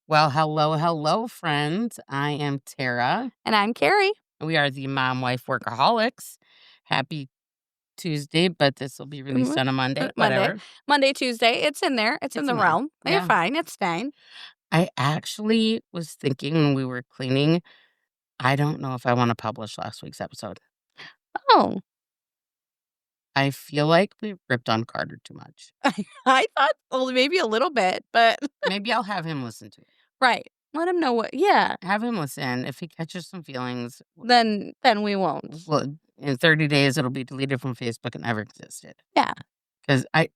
Well, hello, friends. I am Tara. And I'm Carrie. We are the Mom Wife Workaholics. Happy Tuesday, but this will be released on a Monday. Monday, Whatever. Tuesday. It's in there. It's in the in there. realm. You're Yeah. fine. It's fine. I actually was thinking when we were cleaning, I don't know if I want to publish last week's episode. Oh, I feel like we ripped on Carter too much. I thought maybe a little bit, but Maybe I'll have him listen to it. right. Let him know what. Yeah. Have him listen. If he catches some feelings, Then we won't. well, in 30 days, it'll be deleted from Facebook and never existed. Yeah. Because I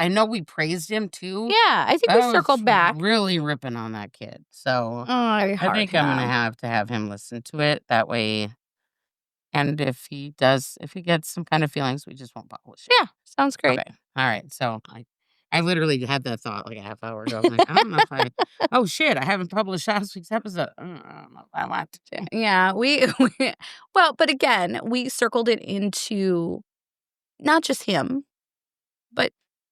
know we praised him too. Yeah. I think we circled back. Really ripping on that kid. So I think I'm going to have him listen to it that way. And if he gets some kind of feelings, we just won't publish it. Yeah. Sounds great. Okay. All right. So I literally had that thought like a half hour ago. I'm like, I don't know if oh shit, I haven't published last week's episode. I don't know if I want to. Yeah. Well, but again, we circled it into not just him, but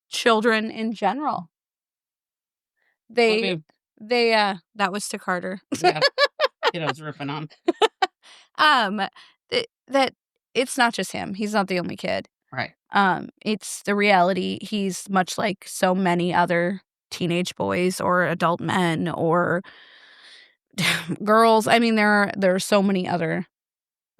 children in general. That was to Carter. Yeah. Kiddos ripping on. That it's not just him. He's not the only kid. Right. It's the reality. He's much like so many other teenage boys or adult men or girls. I mean, there are so many other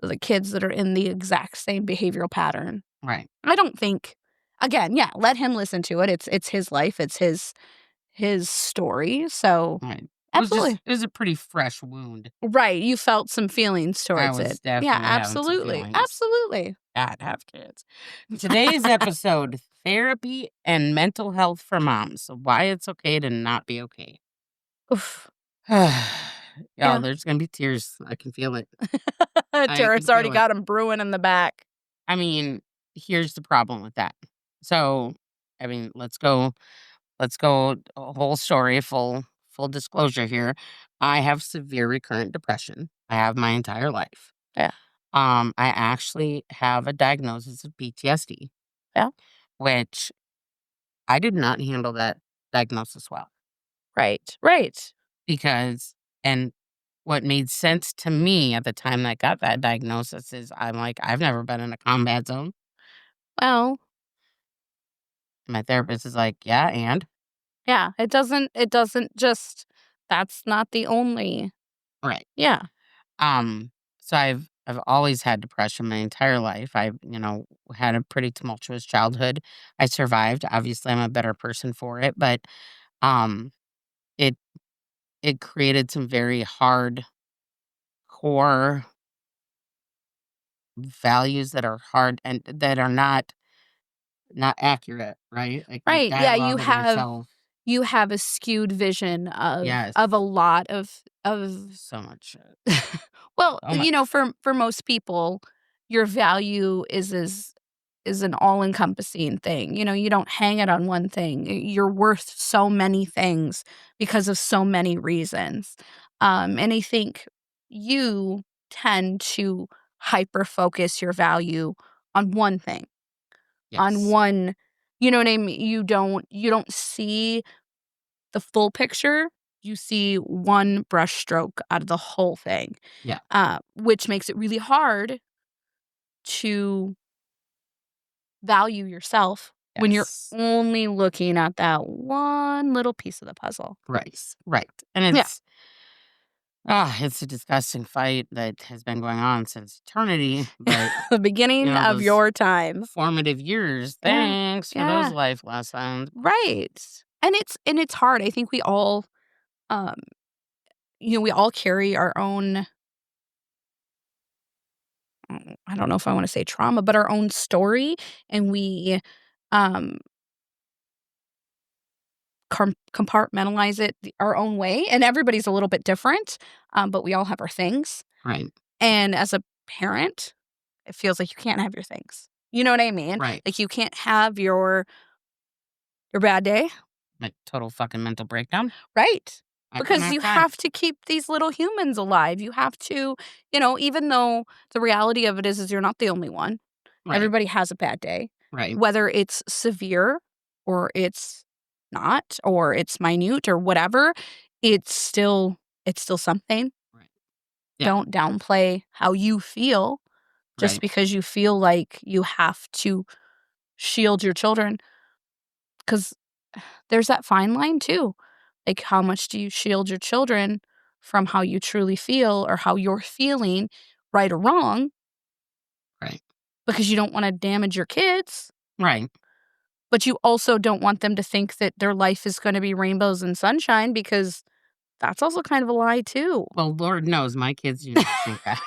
the kids that are in the exact same behavioral pattern. Right. I don't think. Again, yeah, let him listen to it. It's his life. It's his story. So Right. absolutely. It was a pretty fresh wound. Right. You felt some feelings towards it. Definitely Yeah, absolutely. Absolutely. God, have kids. Today's episode, therapy and mental health for moms. Why it's okay to not be okay. Oof. Yeah. There's going to be tears. I can feel it. Tara's already got them brewing in the back. I mean, here's the problem with that. So, I mean, let's go a whole story, full disclosure here. I have severe recurrent depression. I have my entire life. Yeah. I actually have a diagnosis of PTSD. Yeah. Which I did not handle that diagnosis well. Right. Because, and what made sense to me at the time that I got that diagnosis is I'm like, I've never been in a combat zone. Well, my therapist is like, yeah, and? Yeah, it doesn't just, that's not the only. Right. Yeah. So I've always had depression my entire life. I've, had a pretty tumultuous childhood. I survived. Obviously, I'm a better person for it, but it created some very hard core values that are hard and that are not accurate, right? Like right. Yeah, you yourself. have a skewed vision of Yes. of a lot of So much shit. well, So much. for most people, your value is an all-encompassing thing. You don't hang it on one thing. You're worth so many things because of so many reasons. And I think you tend to hyper-focus your value on one thing. Yes. On one, you know what I mean? You don't see the full picture. You see one brush stroke out of the whole thing. Yeah. Which makes it really hard to value yourself when you're only looking at that one little piece of the puzzle. Right. And it's a disgusting fight that has been going on since eternity. But the beginning of your time. Formative years. Thanks for those life lessons. Right. And it's hard. I think we all we all carry our own, I don't know if I want to say trauma, but our own story, and we compartmentalize it our own way, and everybody's a little bit different, but we all have our things. Right. And as a parent, it feels like you can't have your things. You know what I mean? Right. Like you can't have your bad day. Like total fucking mental breakdown. Right. Because you have to keep these little humans alive. You have to, even though the reality of it is you're not the only one. Right. Everybody has a bad day. Right. Whether it's severe or it's not, or it's minute or whatever, it's still something. Right. Yeah. Don't downplay how you feel just Right. because you feel like you have to shield your children, because there's that fine line too. Like, how much do you shield your children from how you truly feel or how you're feeling, right or wrong, Right. because you don't wanna damage your kids, Right. but you also don't want them to think that their life is gonna be rainbows and sunshine, because that's also kind of a lie too. Well, Lord knows my kids do not think that.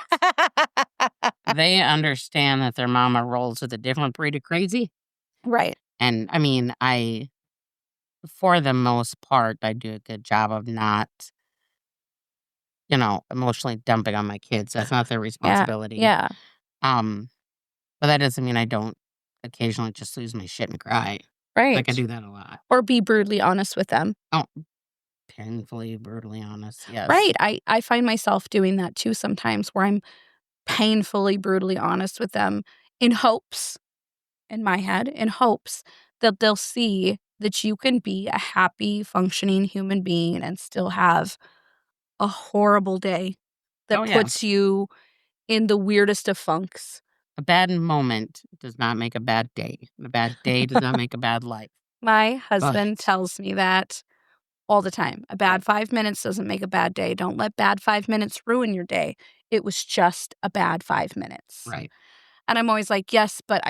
They understand that their mama rolls with a different breed of crazy. Right. And I mean, for the most part, I do a good job of not, emotionally dumping on my kids. That's not their Yeah. responsibility. Yeah. Um, but that doesn't mean I don't occasionally just lose my shit and cry. Like, I Right. do that a lot. Or be brutally honest with them. Oh, painfully, brutally honest. Yes. Right. I find myself doing that too sometimes, where I'm painfully, brutally honest with them in hopes, in my head, in hopes that they'll see that you can be a happy, functioning human being and still have a horrible day that Oh, yeah. puts you in the weirdest of funks. A bad moment does not make a bad day. A bad day does not make a bad life. My husband But tells me that all the time. A bad Right. 5 minutes doesn't make a bad day. Don't let bad 5 minutes ruin your day. It was just a bad 5 minutes. Right. And I'm always like, "Yes, but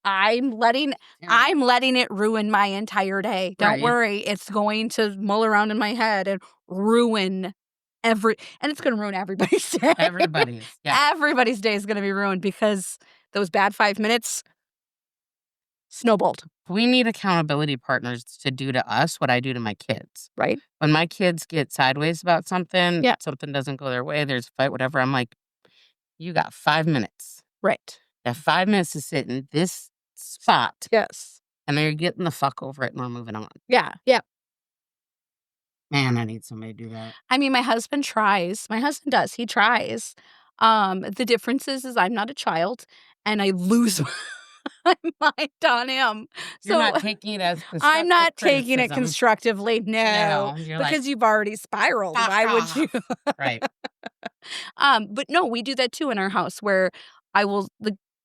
I'm letting it ruin my entire day. Don't Right. worry. It's going to mull around in my head and ruin and it's gonna ruin everybody's day. Everybody's. Yeah. Everybody's day is gonna be ruined because those bad 5 minutes snowballed." We need accountability partners to do to us what I do to my kids. Right? When my kids get sideways about something, Yeah. something doesn't go their way, there's a fight, whatever, I'm like, you got 5 minutes. Right. You have 5 minutes to sit in this spot, Yes. and then you're getting the fuck over it, and we're moving on. Yeah. Yeah. Man, I need somebody to do that. I mean, my husband tries. My husband does. He tries. The difference is I'm not a child and I lose my mind on him. You're So not taking it as I'm not constructive taking it criticism. constructively. No. No, you're like, Because you've already spiraled. Why would you? right. But no, we do that too in our house, where I will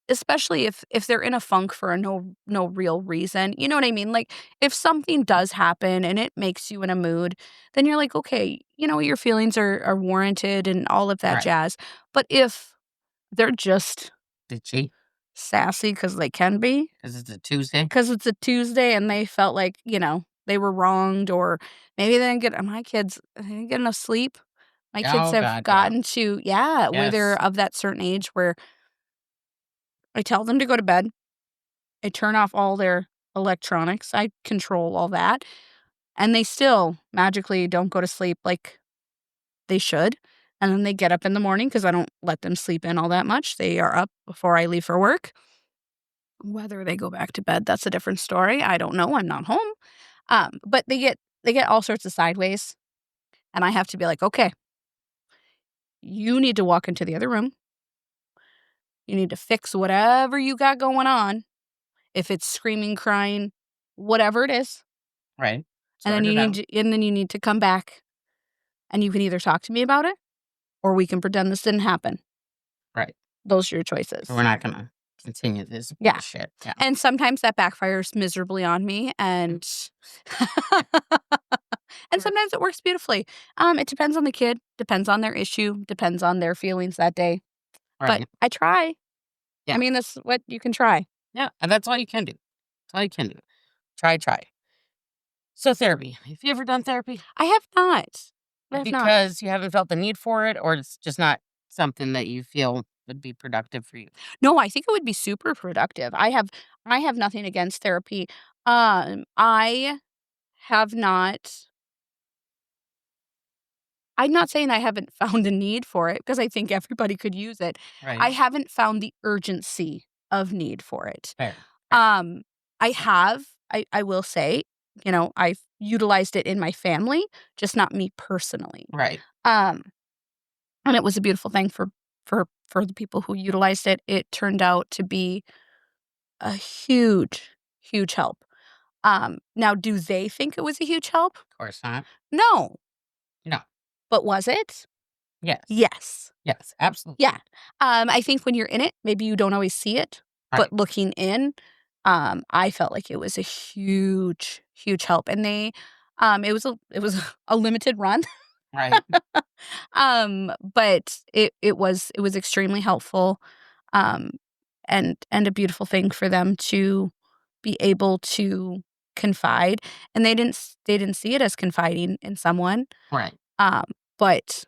especially if they're in a funk for a no real reason. You know what I mean? Like, if something does happen and it makes you in a mood, then you're like, okay, your feelings are warranted and all of that Right. jazz. But if they're just Did she? sassy because they can be, Because it's a Tuesday? because it's a Tuesday and they felt like, they were wronged, or maybe they didn't get my kids they didn't get enough sleep. My kids Oh, have God, yeah. gotten to, where Yes. they're of that certain age where I tell them to go to bed. I turn off all their electronics. I control all that. And they still magically don't go to sleep like they should. And then they get up in the morning because I don't let them sleep in all that much. They are up before I leave for work. Whether they go back to bed, that's a different story. I don't know. I'm not home. But they get all sorts of sideways. And I have to be like, okay, you need to walk into the other room. You need to fix whatever you got going on. If it's screaming, crying, whatever it is. Right. And then you need to come back and you can either talk to me about it or we can pretend this didn't happen. Right. Those are your choices. So we're not going to continue this Yeah. bullshit. Yeah. And sometimes that backfires miserably on me, and and sometimes it works beautifully. It depends on the kid, depends on their issue, depends on their feelings that day. Right. But I try. Yeah. I mean, that's what you can try. Yeah. And that's all you can do. That's all you can do. Try. So therapy. Have you ever done therapy? I have not. Because you haven't felt the need for it, or it's just not something that you feel would be productive for you? No, I think it would be super productive. I have nothing against therapy. I have not. I'm not saying I haven't found a need for it, because I think everybody could use it. Right. I haven't found the urgency of need for it. Fair. I will say, I've utilized it in my family, just not me personally. Right. And it was a beautiful thing for the people who utilized it. It turned out to be a huge, huge help. Now, do they think it was a huge help? Of course not. No. No. But was it? Yes. Yes. Yes, absolutely. Yeah. I think when you're in it, maybe you don't always see it, Right. but looking in, I felt like it was a huge, huge help. And it was a limited run. Right. But it was extremely helpful, um, and a beautiful thing for them to be able to confide, and they didn't see it as confiding in someone, Right. um, but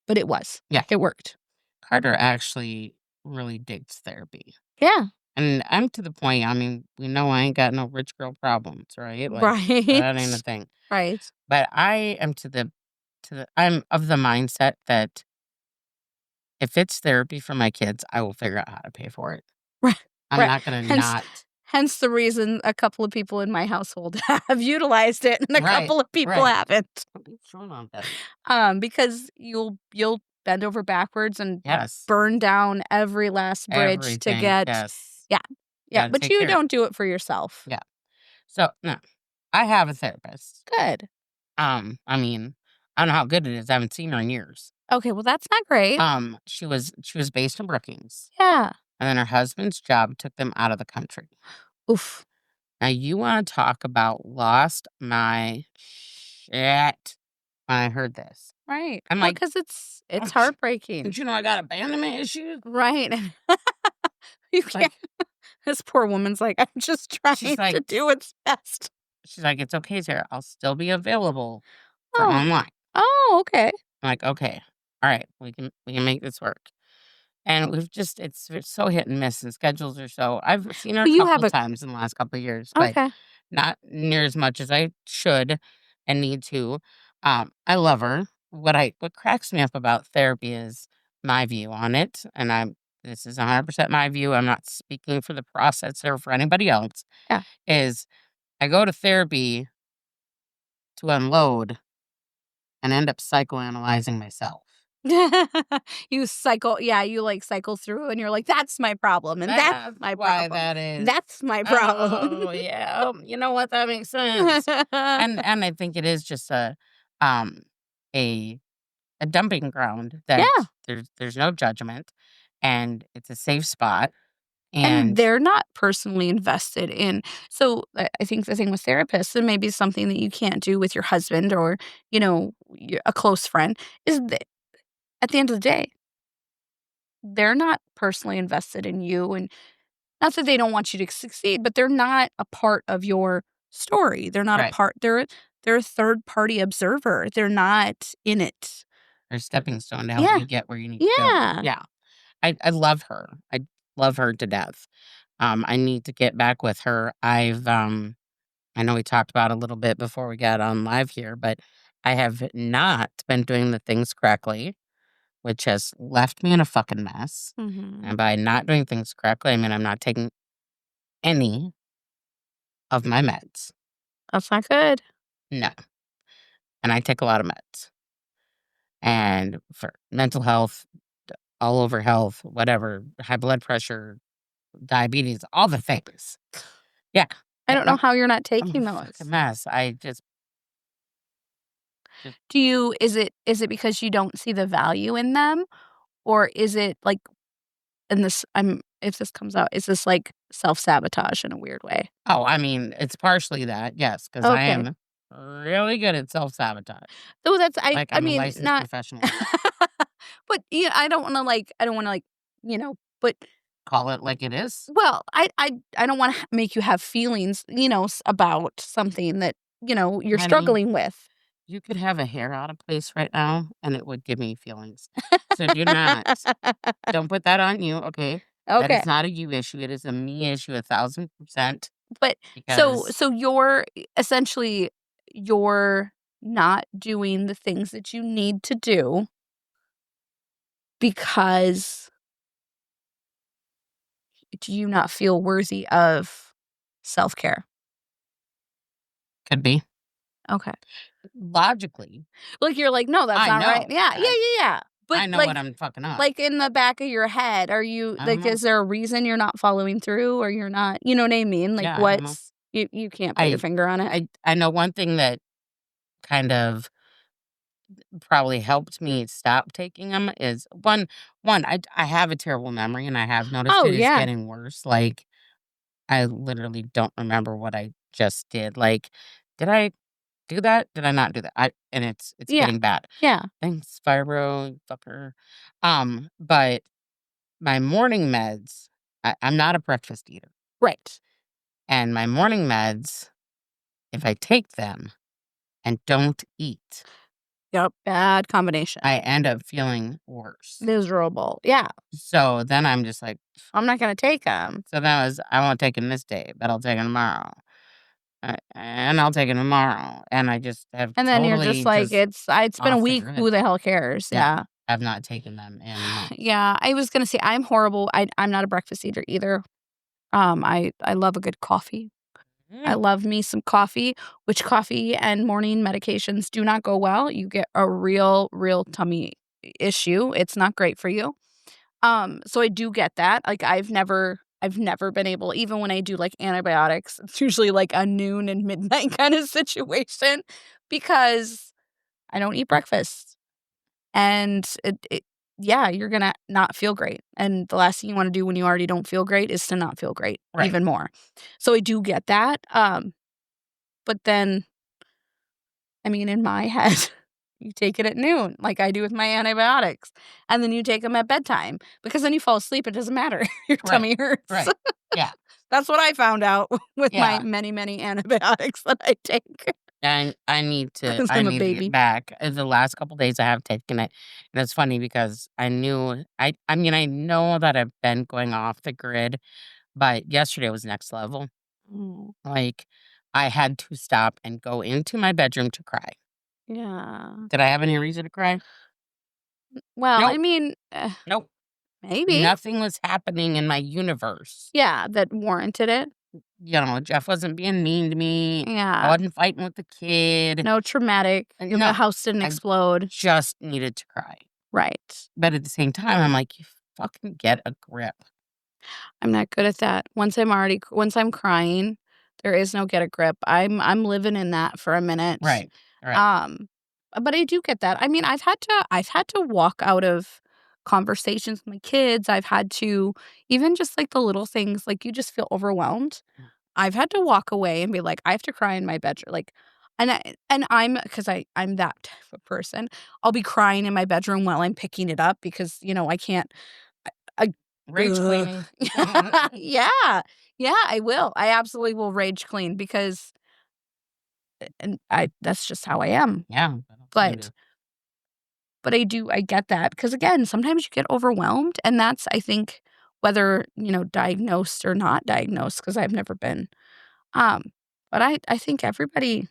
it was. Yeah. It worked. Carter actually really digs therapy. Yeah. And I'm to the point, I mean, we know I ain't got no rich girl problems, right? Like, that ain't a Right. thing. Right. But I am I'm of the mindset that if it's therapy for my kids, I will figure out how to pay for it. Right. I'm Right. not gonna Hence not. hence the reason a couple of people in my household have utilized it and a Right. couple of people Right. haven't. What is going on with that? Because you'll bend over backwards and Yes. burn down every last bridge to Everything. get. Yes. Yeah. Yeah, Gotta but take you care. don't do it for yourself. Yeah. So no. I have a therapist. Good. I mean, I don't know how good it is. I haven't seen her in years. Okay, well, that's not great. She was based in Brookings, Yeah. and then her husband's job took them out of the country. Oof. Now you want to talk about lost my shit when I heard this. Right. I'm Well, like, 'cause it's "Oh, heartbreaking. don't you know I got abandonment issues?" Right. You Like, can't. This poor woman's like, "I'm just she's trying to like, do what's best." "It's okay, Sarah. I'll still be available for Oh. online." Oh, okay. I'm like, "Okay, all right, we can make this work." And it's so hit and miss, and schedules are so. I've seen her a Well, you have couple a times in the last couple of years, but okay. not near as much as I should and need to. I love her. What cracks me up about therapy is my view on it, and this is 100% my view. I'm not speaking for the process or for anybody else. Yeah. Is I go to therapy to unload and end up psychoanalyzing myself. You cycle you, like, cycle through and you're like, "That's my problem, and that's That's my why problem. that is. That's my problem." Oh yeah, you know what? That makes sense. And I think it is just um a a dumping ground that Yeah. there's no judgment, and it's a safe spot. And And they're not personally invested in so, I think the thing with therapists, and maybe something that you can't do with your husband or, a close friend, is that at the end of the day, they're not personally invested in you, and not that they don't want you to succeed, but they're not a part of your story. They're not a right, part they're a third party observer. They're not in it. there's stepping stone to help Yeah. you get where you need to go. Yeah. Yeah, I love her. I love her to death. I need to get back with her. I know we talked about it a little bit before we got on live here, but I have not been doing the things correctly, which has left me in a fucking mess. Mhm. And by not doing things correctly, I mean I'm not taking any of my meds. That's not good. No. And I take a lot of meds. And for mental health, all over health, whatever, high blood pressure, diabetes, all the things. Yeah. I Yeah, don't know how you're not I'm taking a those. fucking mess. I just Do you is it because you don't see the value in them? Or is it like and this I'm if this comes out, is this like self-sabotage in a weird way? oh, I mean, it's partially that, yes, because I Okay. am really good at self-sabotage. So that's Like, I I'm a mean, licensed not professional. but, yeah, I don't wanna, like, but Call it like it is. well, I don't wanna make you have feelings, about something that, you're Honey, struggling with. you could have a hair out of place right now, and it would give me feelings. So do not. Don't put that on you, okay? That Okay. is not a you issue. It is a me issue 1,000%, But because so you're essentially you're not doing the things that you need to do because do you not feel worthy of self-care? could be. Okay. Logically, Like, you're like, "No, that's I not right." know. Yeah, yeah, yeah, yeah. But, I know what like I'm fucking up. like, in the back of your head, are you I don't like, know. is there a reason you're not following through or you're not you know what I mean? Like, Yeah, I don't know. what's you can't put your I finger on it? I know one thing that kind of probably helped me stop taking them is one, I have a terrible memory, and I have noticed Oh, it is yeah. getting worse, like, I literally don't remember what I just did, like, did I do that? Did I not do that? It's Yeah. getting bad. Yeah. Thanks, fibro, fucker. But my morning meds, I'm not a breakfast eater, Right. and my morning meds, if I take them and don't eat, Yep. Bad combination. I end up feeling worse. Miserable. Yeah. So then I'm just like, I'm not gonna take them. so that was, I won't take 'em this day, but I'll take 'em tomorrow. And I'll take it tomorrow, and I just have And then you're just totally like, just it's been a off the week, grid. who the hell cares? Yeah, Yeah. I've not taken them in months. Yeah, I was gonna say I'm horrible. I'm not a breakfast eater either. I love a good coffee. I Mm, love me some coffee, which coffee and morning medications do not go well. You get a real tummy issue. It's not great for you. So I do get that. Like I've never been able, even when I do like antibiotics, it's usually like a noon and midnight kind of situation because I don't eat breakfast. And yeah, you're gonna not feel great. And the last thing you want to do when you already don't feel great is to not feel great right. even more. So I do get that. But then, I mean, in my head, you take it at noon, like I do with my antibiotics, and then you take them at bedtime because then you fall asleep. It doesn't matter. Your Right. tummy hurts. Right. Yeah. That's what I found out with my Yeah. many antibiotics that I take And I need to because I I'm a need to get baby. back. The last couple days I have taken it, and it's funny because I mean, I know that I've been going off the grid, but yesterday was next level. Mm, Like, I had to stop and go into my bedroom to cry. yeah. Did I have any reason to cry? Well, I Nope. mean, Nope. maybe. Nothing was happening in my universe. Yeah, that warranted it. Jeff wasn't being mean to me. I Yeah. wasn't fighting with the kid. No traumatic. The No, house didn't I explode. just needed to cry. Right. But at the same time, I'm like, you fucking get a grip. I'm not good at that. Once I'm crying, there is no get a grip. I'm living in that for a minute. Right. Right. Um, but I do get that. I mean, I've had to walk out of conversations with my kids. I've had to even just like the little things, like you just feel overwhelmed. Mm. I've had to walk away and be like, I have to cry in my bedroom. Like and I'm because I'm that type of person. I'll be crying in my bedroom while I'm picking it up because, I can't I Rage ugh. cleaning. Yeah. Yeah, I will. I absolutely will rage clean because and I that's just how I am. Yeah. But I get that because again, sometimes you get overwhelmed, and that's, I think, whether, diagnosed or not diagnosed, because 'cause I've never been. Um, but I think everybody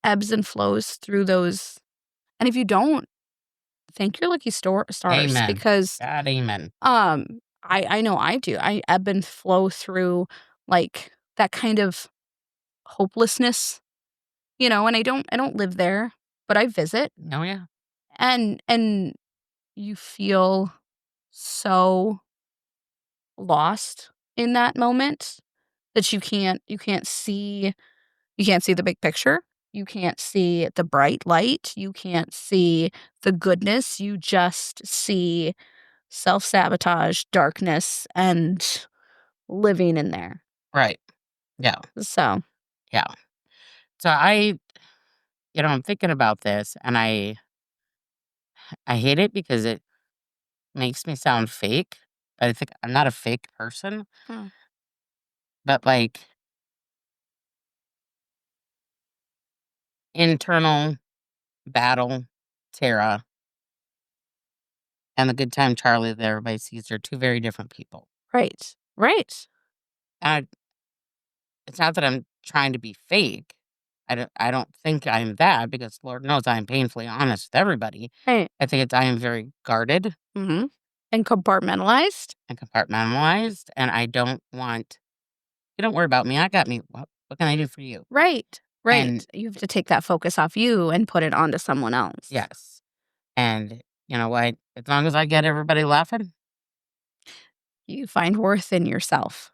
ebbs and flows through those, and if you don't, thank your lucky stars Amen. because, God, amen. I know I do. I ebb and flow through, like, that kind of hopelessness, and I don't live there, but I visit, Oh, yeah. and you feel so lost in that moment that you can't see the big picture. You can't see the bright light. You can't see the goodness. You just see self-sabotage, darkness, and living in there. Right. Yeah. So, Yeah. So I'm thinking about this, and I hate it because it makes me sound fake. But I think I'm not a fake person, mm, but like internal battle, Tara, and the good time Charlie that everybody sees are two very different people. right. Right. And it's not that I'm trying to be fake. I don't think I'm that because Lord knows I am painfully honest with everybody. Right. I think I am very guarded Mhm. And compartmentalized. and compartmentalized, and I don't want you don't worry about me. I got me. What can I do for you? Right. And Right. You have to take that focus off you and put it onto someone else. yes. And you know what? As long as I get everybody laughing, You find worth in yourself.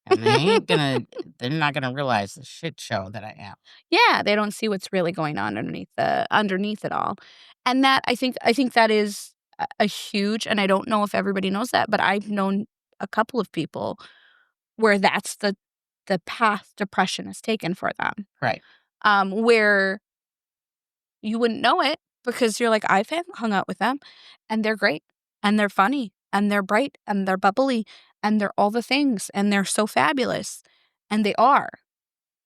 And they're not gonna realize the shit show that I am. Yeah, they don't see what's really going on underneath it all. And that I think that is a huge, and I don't know if everybody knows that, but I've known a couple of people where that's the path depression has taken for them. Right. Where you wouldn't know it because you're like, I've hung out with them and they're great and they're funny and they're bright and they're bubbly and they're all the things and they're so fabulous. And they are,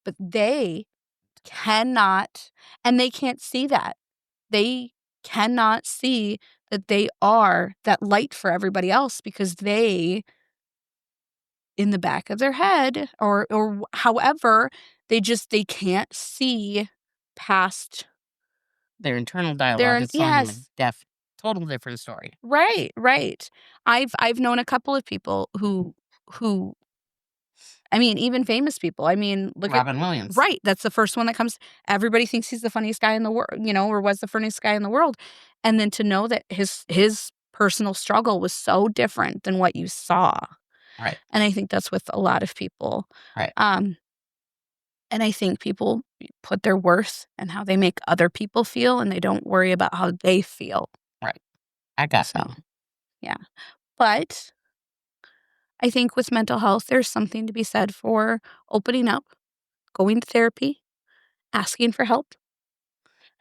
but they cannot, and they can't see that. They cannot see that they are that light for everybody else because they, in the back of their head or however, they can't see past Their internal dialogue their, is telling them a yes. total different story. Right, right. I've known a couple of people who I mean, even famous people. I mean, look at Robin Williams. right, that's the first one that comes. Everybody thinks he's the funniest guy in the world, or was the funniest guy in the world. And then to know that his personal struggle was so different than what you saw. Right. And I think that's with a lot of people. Right. And I think people put their worth and how they make other people feel, and they don't worry about how they feel. Right. I got So, that. yeah. But I think with mental health, there's something to be said for opening up, going to therapy, asking for help.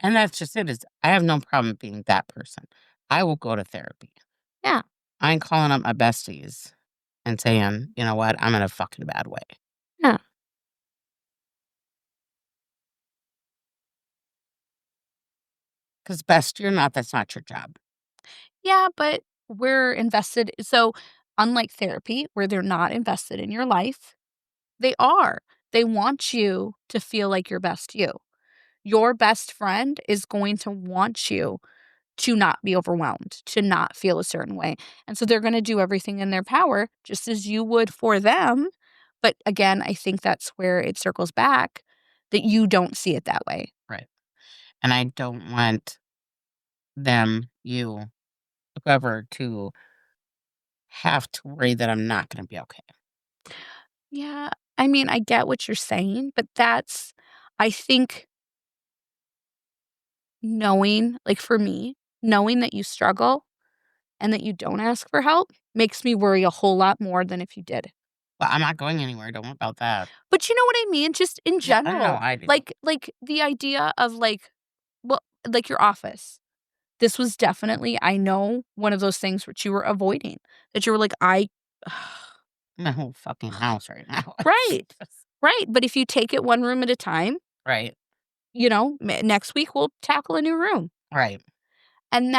And that's just it. Is I have no problem being that person. I will go to therapy. Yeah. I ain't calling up my besties and saying, you know what, I'm in a fucking bad way. Yeah. Because best you're not, that's not your job. Yeah, but we're invested. So, unlike therapy, where they're not invested in your life, they are. They want you to feel like your best you. Your best friend is going to want you to not be overwhelmed, to not feel a certain way. And so they're going to do everything in their power, just as you would for them. But again, I think that's where it circles back that you don't see it that way. Right. And I don't want them, you, whoever, to have to worry that I'm not going to be okay. Yeah. I mean, I get what you're saying, but I think knowing, like for me, knowing that you struggle and that you don't ask for help makes me worry a whole lot more than if you did. Well, I'm not going anywhere. Don't worry about that. But you know what I mean? Just in Yeah, I know general. I do. Like the idea of well, like your office. This was definitely, I know, one of those things which you were avoiding. That you were like, My whole fucking house right now. right. Right. But if you take it one room at a time, Right. Next week we'll tackle a new room. Right. And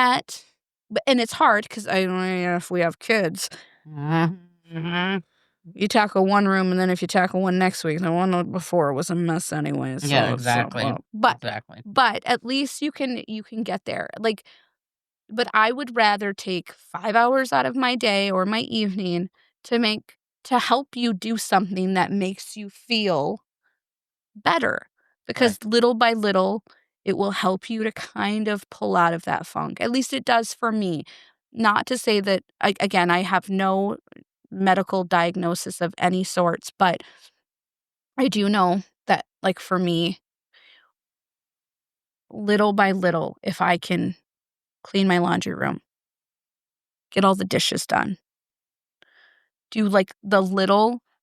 it's hard because I don't know if we have kids. Mm-hmm. You tackle one room, and then if you tackle one next week, the one before was a mess anyway. So, Yeah, exactly. Exactly. But at least you can get there. But I would rather take 5 hours out of my day or my evening to help you do something that makes you feel better. Because little by little, it will help you to kind of pull out of that funk. At least it does for me. Not to say that, again, I have no medical diagnosis of any sorts, but I do know that, like, for me, little by little, if I can clean my laundry room, get all the dishes done, do like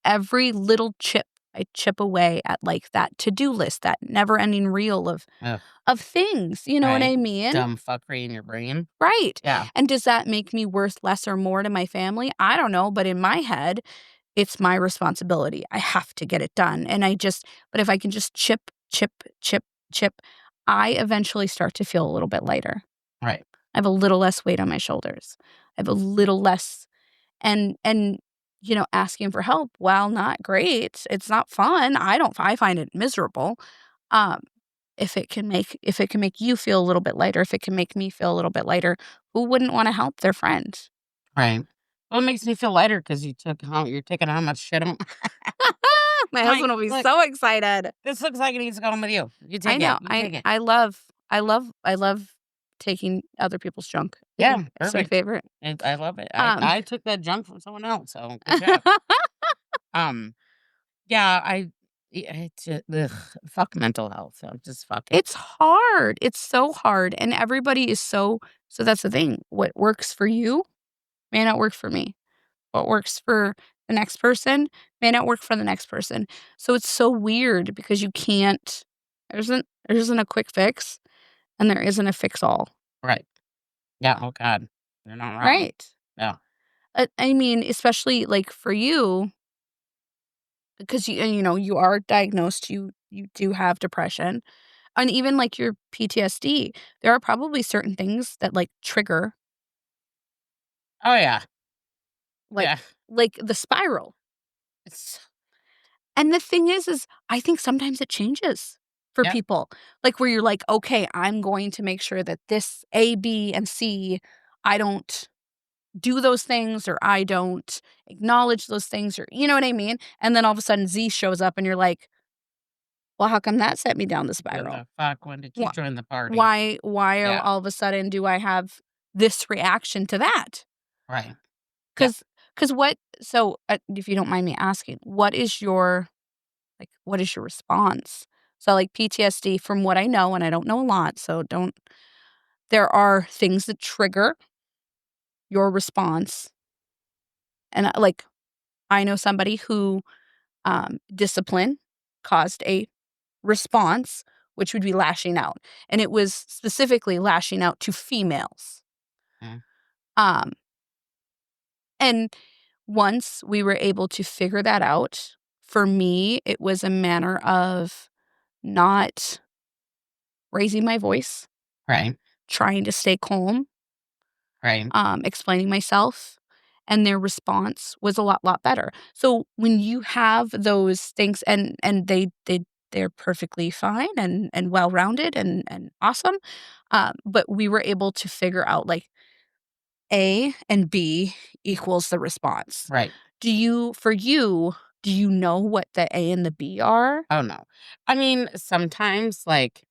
every little chip, I chip away at like that to-do list, that never-ending reel of things, you know what I mean? Dumb fuckery in your brain. Right. Yeah. And does that make me worth less or more to my family? I don't know, but in my head, it's my responsibility. I have to get it done. But if I can just chip, chip, chip, chip, I eventually start to feel a little bit lighter. Right. I have a little less weight on my shoulders. I have a little less, and asking for help, while not great, it's not fun. I find it miserable. If it can make you feel a little bit lighter, if it can make me feel a little bit lighter, who wouldn't want to help their friend? Right. Well, it makes me feel lighter because you're taking how much shit on. My husband will be so excited. This looks like it needs to go home with you. You take I know. it. You take it. I love taking other people's junk. Yeah, It's my perfect. favorite. I love it. I took that junk from someone else, so good job. Yeah, it's fuck mental health. So just fuck it. It's hard. It's so hard, and everybody is so that's the thing. What works for you may not work for me. What works for the next person may not work for the next person. So it's so weird because you can't there isn't a quick fix and there isn't a fix all. Right. Yeah. Oh God, you're not wrong. Right. Yeah. I mean, especially like for you, because you are diagnosed, you do have depression, and even like your PTSD, there are probably certain things that like trigger Oh yeah. like Yeah. like the spiral. It's And the thing is I think sometimes it changes for yeah. people. Like where you're like, "Okay, I'm going to make sure that this A, B, and C, I don't do those things or I don't acknowledge those things," or you know what I mean? And then all of a sudden Z shows up and you're like, "Well, how come that set me down the When spiral? the fuck? When did you Wha join the party? why Yeah. all of a sudden do I have this reaction to that?" Right. Yeah. Because what so, if you don't mind me asking, what is your response? So, like, PTSD, from what I know, and I don't know a lot, so don't there are things that trigger your response, and, like, I know somebody who, discipline caused a response, which would be lashing out, and it was specifically lashing out to females. Mm. Um, and once we were able to figure that out, for me, it was a manner of not raising my voice, Right. trying to stay calm, Right. explaining myself, and their response was a lot better. So when you have those things and they're perfectly fine and well-rounded and awesome, but we were able to figure out, like, A and B equals the response. Right. For you, do you know what the A and the B are? Oh no. I mean, sometimes like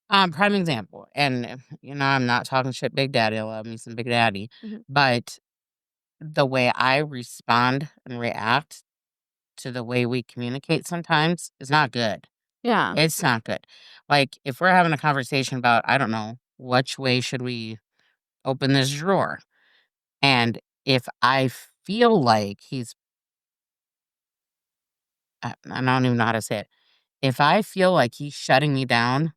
prime example, and I'm not talking shit. Big Daddy, I love me some Big Daddy, Mhm. but the way I respond and react to the way we communicate sometimes is not good. Yeah. It's not good. Like if we're having a conversation about, I don't know, which way should we open this drawer, and if I feel like I don't even know how to say it. If I feel like he's shutting me down,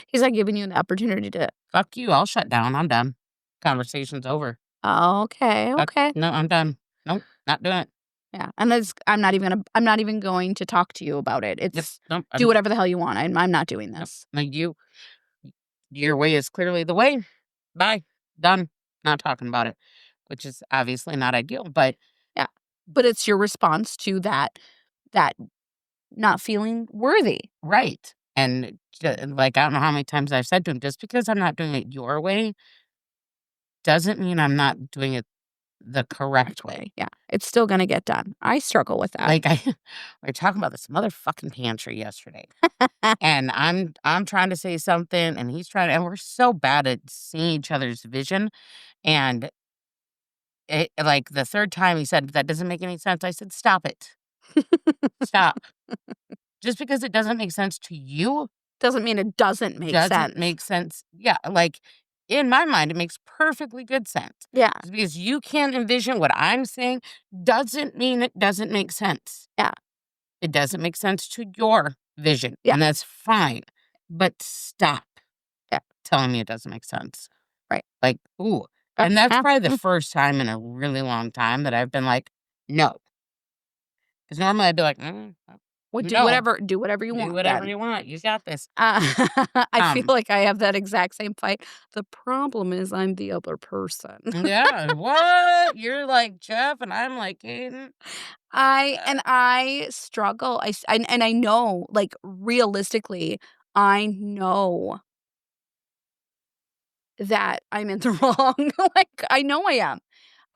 He's not giving you the opportunity to fuck you, I'll shut down, I'm done. Conversation's over. Oh, okay, Fuck okay. no, I'm done. Nope, not doing it. Yeah, and that's I'm not even going to talk to you about it. Yep, It's nope, do whatever the hell you want. I'm not doing nope. this. No, your way is clearly the way. Bye. Done. Not talking about it, which is obviously not ideal, but Yeah. But it's your response to that not feeling worthy. right. And like, I don't know how many times I've said to him, just because I'm not doing it your way doesn't mean I'm not doing it the correct way. Yeah, it's still gonna get done. I struggle with that. Like we were talking about this motherfucking pantry yesterday. And I'm trying to say something and he's trying and we're so bad at seeing each other's vision. And like the third time he said, "That doesn't make any sense." I said, "Stop it. Stop. Just because it doesn't make sense to you Doesn't mean it doesn't make doesn't sense. make sense." Yeah, like in my mind, it makes perfectly good sense. Yeah, Just because you can't envision what I'm saying doesn't mean it doesn't make sense. yeah, It doesn't make sense to your vision, yeah, and that's fine. But stop yeah, telling me it doesn't make sense. right. Like, ooh. And that's probably the first time in a really long time that I've been like, no. Because normally I'd be like, Well, no, do whatever you do want whatever then. you want. You got this. I feel Um, like I have that exact same fight. The problem is I'm the other person. yeah, what? You're like Jeff, and I'm like Aiden. I struggle. And I know, like, realistically, I know that I'm in the wrong. Like, I know I am.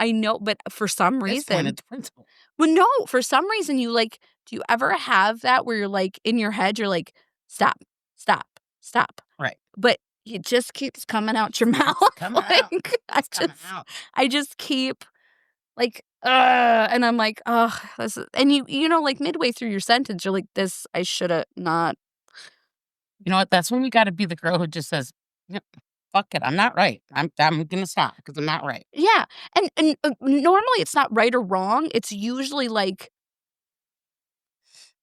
I know, but for some At this point, reason it's principle. well, no, for some reason, do you ever have that where you're, like, in your head, you're like, "Stop, stop, stop," Right. but it just keeps coming out your mouth. It's coming out. Like, It's coming out. I just keep like, And I'm like, "Ugh, this is," and like, midway through your sentence, you're like, "This I shoulda not." You know what? That's when you gotta be the girl who just says, "Yep, fuck it, I'm not right. I'm gonna stop because 'cause I'm not right." Yeah, and normally it's not right or wrong, it's usually, like,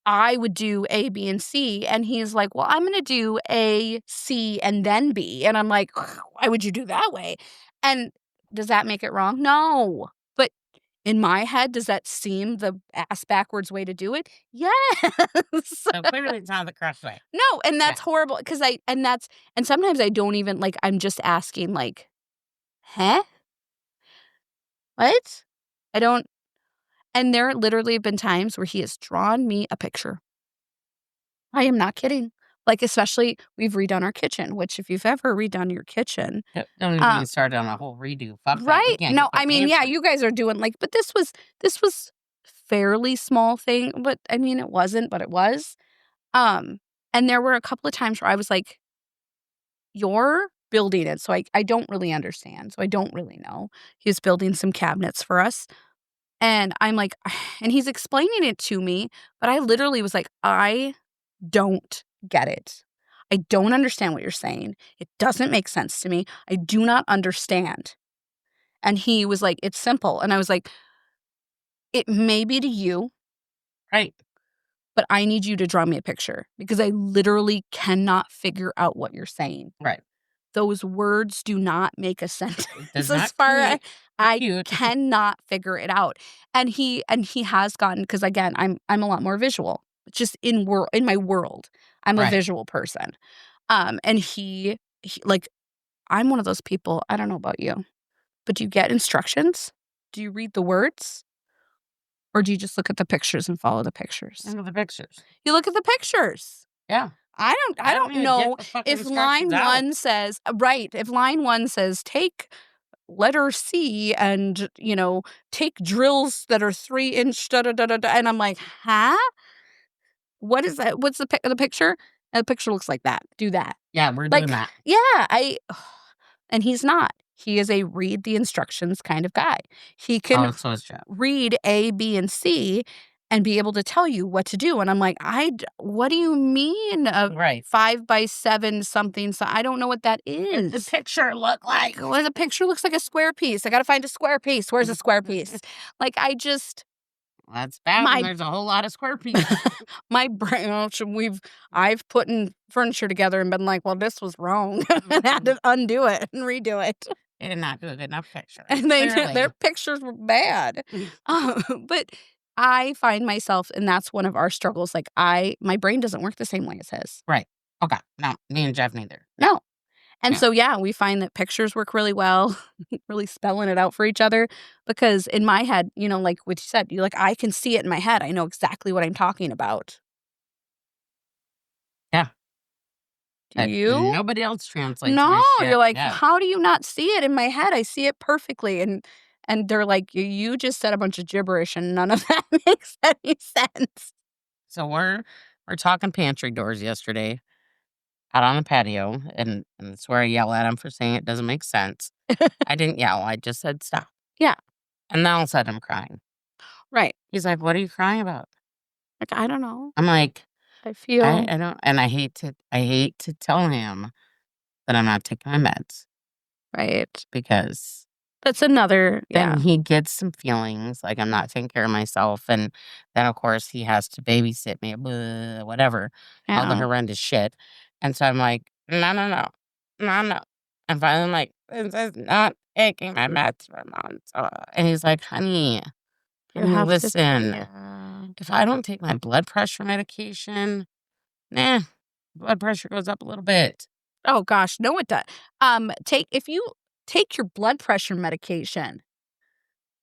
I would do A, B, and C, and he's like, "Well, I'm gonna do A, C, and then B," and I'm like, "Why would you do that way?" And does that make it wrong? No, but in my head, does that seem the ass backwards way to do it? Yes. So clearly it's not the correct way. No, and Yeah, that's horrible because and sometimes I don't even, like, I'm just asking, like, "Huh? What?" I don't and there literally have been times where he has drawn me a picture. I am not kidding. Like, especially we've redone our kitchen, which if you've ever redone your kitchen, don't even get me started on a whole redo. Fuck that. We right? can't No, get the I mean, yeah, pantry. you guys are doing, like, but this was fairly small thing, but I mean, it wasn't, but it was. Um, and there were a couple of times where I was like, "You're building it," so I don't really understand, so I don't really know. He was building some cabinets for us, and I'm like and he's explaining it to me, but I literally was like, "I don't get it. I don't understand what you're saying. It doesn't make sense to me. I do not understand." And he was like, "It's simple." And I was like, "It may be to you, Right, but I need you to draw me a picture because I literally cannot figure out what you're saying. right. Those words do not make a sentence It does as not far as I compute. cannot figure it out." And he has gotten because again, I'm a lot more visual. Just in my world, I'm a Right. visual person. And he like I'm one of those people, I don't know about you, but do you get instructions? Do you read the words? Or do you just look at the pictures and follow the pictures? Look at the pictures. You look at the pictures. Yeah. I I don't don't even get know the fucking if instructions line out. 1 says right, if line 1 says, "Take letter C and, take drills that are 3-inch da da da da da," and I'm like, "Huh? What is that? What's the picture?" And the picture looks like that. Do that. Yeah, we're doing Like, that. yeah, and he's not. He is a read the instructions kind of guy. He can Oh, so is Jeff. read A, B, and C and be able to tell you what to do, and I'm like, what do you mean a Right. 5 by 7 something, so I don't know what that What's the is. picture look like? Well, the picture looks like a square piece. I gotta find a square piece. Where's a square piece? Like, That's bad when my there's a whole lot of square pieces. my brain, I've put furniture together and been like, "Well, this was wrong," and had to undo it and redo it. They did not do a good enough picture. And their Clearly. pictures were bad. But I find myself and that's one of our struggles, like, my brain doesn't work the same way as his. Right. Okay. No, me and Jeff neither. No. And Yeah. so, yeah, we find that pictures work really well, really spelling it out for each other, because in my head, like what you said, you like, I can see it in my head. I know exactly what I'm talking about. Yeah. Do you? Nobody else translates No, my you're shit. like, Yeah. "How do you not see it in my head? I see it perfectly." And they're like, You just said a bunch of gibberish and none of that makes any sense." So we're talking pantry doors yesterday out on the patio, and it's where I yell at him for saying it doesn't make sense. I didn't yell. I just said stop. Yeah, And then all of a sudden I'm crying. right. He's like, "What are you crying about?" Like, I don't know. I'm like, I feel I don't, and I hate to tell him that I'm not taking my meds right. because That's another then yeah. he gets some feelings like I'm not taking care of myself, and then, of course, he has to babysit me, blah, whatever, all the Yeah. horrendous shit, and so I'm like, "No, no, no. No, no." And finally, I'm like, "This is not taking my meds for months," and he's like, "Honey, You can you have to listen? yeah. If I don't take my blood pressure medication, nah, blood pressure goes up a little bit." Oh gosh, no it does. Take if you take your blood pressure medication,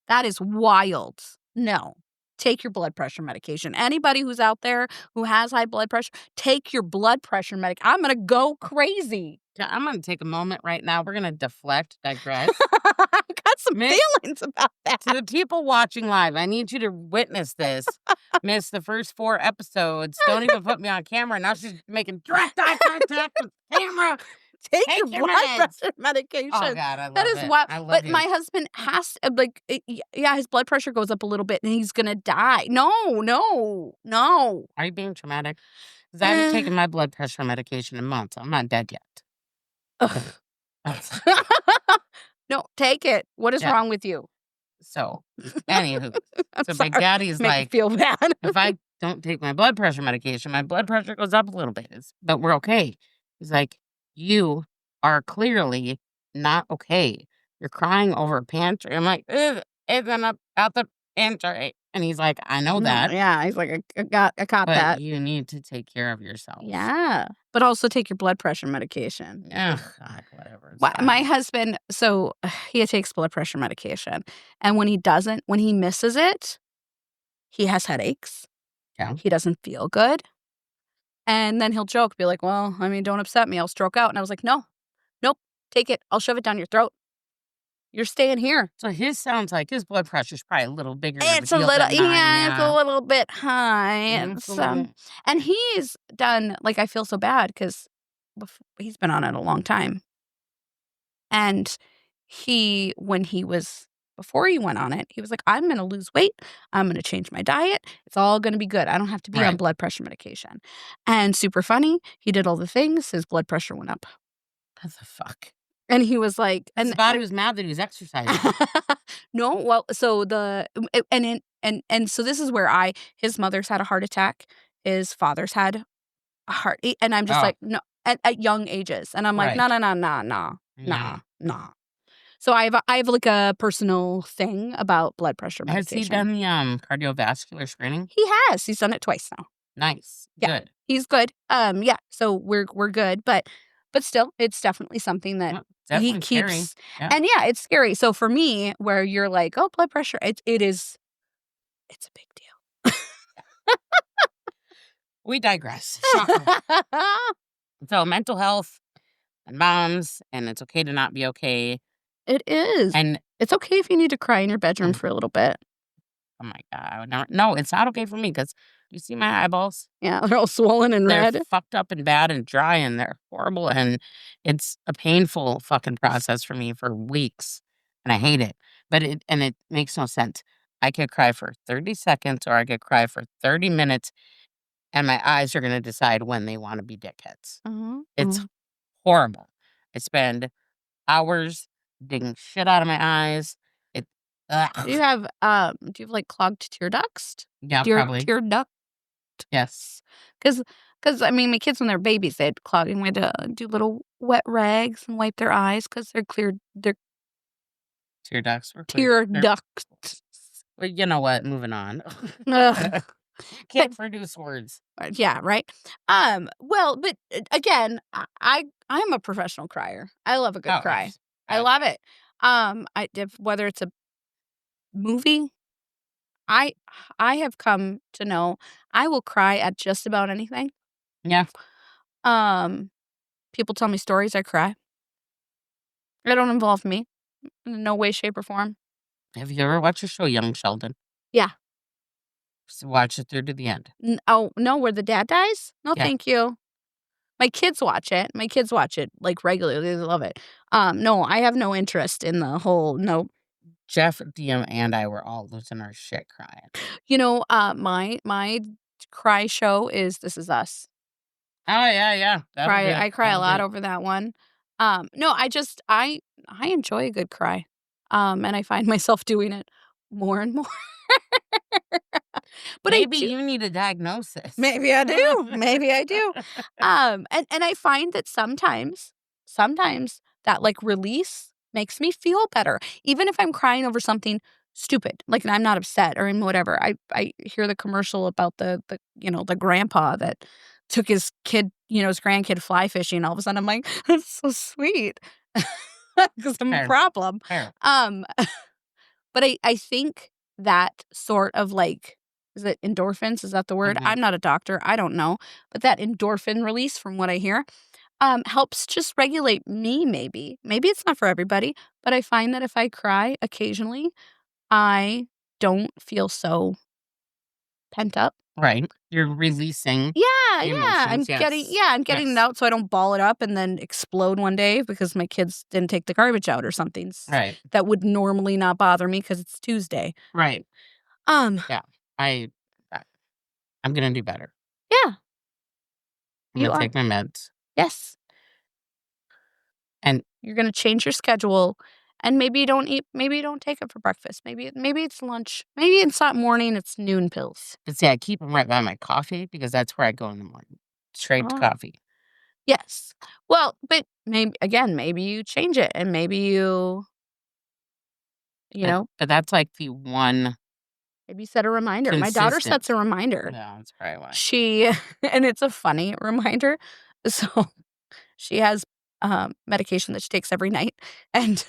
that is wild. No. Take your blood pressure medication. Anybody who's out there who has high blood pressure, take your blood pressure I'm gonna go crazy. Yeah, I'm gonna take a moment right now. We're gonna deflect, digress. I've got some Miss feelings about that. To the people watching live, I need you to witness this. Miss the first 4 episodes. Don't even put me on camera. Now she's making direct eye contact with the camera. take Take your your blood meds. pressure medication. Oh God, I That love is it. what. I love But you. my husband has like, yeah, his blood pressure goes up a little bit, and he's gonna die. No, no, no. Are you being traumatic? Because I haven't taken my blood pressure medication in months. I'm not dead yet. No, take it. What is Yeah. wrong with you? So, anywho, I'm so sorry. Big Daddy's Make me like, feel bad. if I don't take my blood pressure medication, my blood pressure goes up a little bit, but we're okay. He's like, you are clearly not okay. You're crying over a pantry. I'm like, "Ugh, it's out the pantry. And he's like, I know that, Yeah, he's like, I caught but that. you need to take care of yourself. Yeah, but also take your blood pressure medication. Ugh, God, whatever. It's My fine. husband, so he takes blood pressure medication, and when he misses it, he has headaches. Yeah. He doesn't feel good, and then he'll joke, be like, "Well, I mean, don't upset me. I'll stroke out." And I was like, "No, nope, take it. I'll shove it down your throat. You're staying here." So his sounds like his blood pressure's probably a little bigger of a It's a deal little, than mine. yeah, it's a Yeah. little bit high. It's a little- And he's done, like, I feel so bad because he's been on it a long time. And before he went on it, he was like, I'm going to lose weight. I'm going to change my diet. It's all going to be good. I don't have to be on Right. blood pressure medication. And super funny, he did all the things. His blood pressure went up. What the fuck? And he was like, His body was mad that he was exercising. no, well, so so this is where his mother's had a heart attack. His father's had a heart, and I'm just Oh. like, no, at young ages. And I'm like, Right. no. Nah. So I have like a personal thing about blood pressure Has he medication. done the cardiovascular screening? He has. He's done it twice now. Nice. Yeah. Good. He's good. Yeah. So we're good, but still, it's definitely something that Well, he definitely keeps. scary. Yeah. And yeah, it's scary. So for me, where you're like, oh, blood pressure, it's a big deal. We digress. Shocker. So mental health and moms, and it's okay to not be okay. It is. And It's okay if you need to cry in your bedroom for a little bit. oh my God, I would never. No, it's not okay for me because you see my eyeballs. Yeah, they're all swollen and They're red. fucked up and bad and dry, and they're horrible, and it's a painful fucking process for me for weeks, and I hate it. But it makes no sense. I could cry for 30 seconds, or I could cry for 30 minutes, and my eyes are gonna decide when they want to be dickheads. It's horrible. I spend hours digging shit out of my eyes. It. Do you have like clogged tear ducts? Yeah, Tear probably. duct? Yes. Because I mean, my kids when they're babies, they had clogging. We had to do little wet rags and wipe their eyes because they're clear. They're Tear ducts were clear. tear They're- ducts. Well, you know what? Moving on. Ugh. Can't produce words. Yeah, right. Well, but again, I'm a professional crier. I love a good Oh, cry. yes. I Yes. love it. Whether it's a movie, I have come to know I will cry at just about anything. Yeah. People tell me stories, I cry. It don't involve me in no way, shape, or form. Have you ever watched the show Young Sheldon? Yeah. Just watch it through to the end. Oh no, where the dad dies? No, Yeah. thank you. My kids watch it. Like regularly. They love it. No, I have no interest in the whole. No, Jeff, DM, and I were all losing our shit crying. my cry show is This Is Us. Oh yeah. I cry a lot over that one. No, I enjoy a good cry. And I find myself doing it more and more. But maybe you need a diagnosis. maybe I do. Maybe I do. And I find that sometimes that like release makes me feel better, even if I'm crying over something stupid, like I'm not upset or in whatever. I hear the commercial about the grandpa that took his kid, his grandkid fly fishing. All of a sudden, I'm like, that's so sweet because I'm a Fair. problem. Fair. But I think that sort of like, is it endorphins? Is that the word? Mhm. I'm not a doctor. I don't know. But that endorphin release, from what I hear, helps just regulate me, maybe. Maybe it's not for everybody, but I find that if I cry occasionally, I don't feel so pent up. Right. You're releasing Yeah, the yeah, emotions, yes. I'm getting it Yes. out so I don't ball it up and then explode one day because my kids didn't take the garbage out or something Right. that would normally not bother me because it's Tuesday. Right. Um, Yeah. I I I'm gonna do better. yeah, I'm you gonna are. take my meds. Yes. And You're gonna change your schedule, and maybe you don't take it for breakfast. Maybe it's lunch. Maybe it's not morning, it's noon pills. but see, I keep them right by my coffee because that's where I go in the morning. Straight to Oh, coffee. yes. Well, but maybe you change it and maybe you But know, but that's like the one maybe set a reminder. My daughter sets consistent. a reminder. Yeah, that's probably why. She and it's a funny reminder. So, she has, medication that she takes every night, and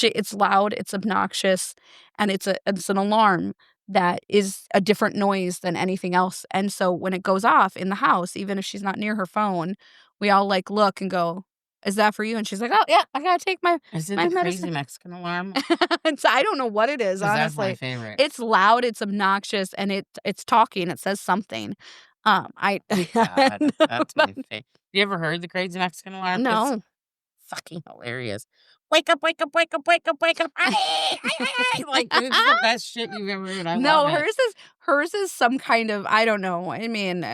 it's loud, it's obnoxious, and it's an alarm that is a different noise than anything else, and so when it goes off in the house, even if she's not near her phone, we all, like, look and go, "Is that for you?" And she's like, "Oh, yeah, I gotta take Is it my the medicine." crazy Mexican alarm? And so I don't know what it is, 'Cause that's my honestly. favorite. It's loud, it's obnoxious, and it's talking, it says something. I God, that's my favorite. You ever heard the crazy Mexican alarm? It's No. fucking hilarious. "Wake up, wake up, wake up, wake up, wake up. Aye, aye, aye, aye." Like, it's the best shit you've ever heard. I love No, it. hers is some kind of I don't know. I mean,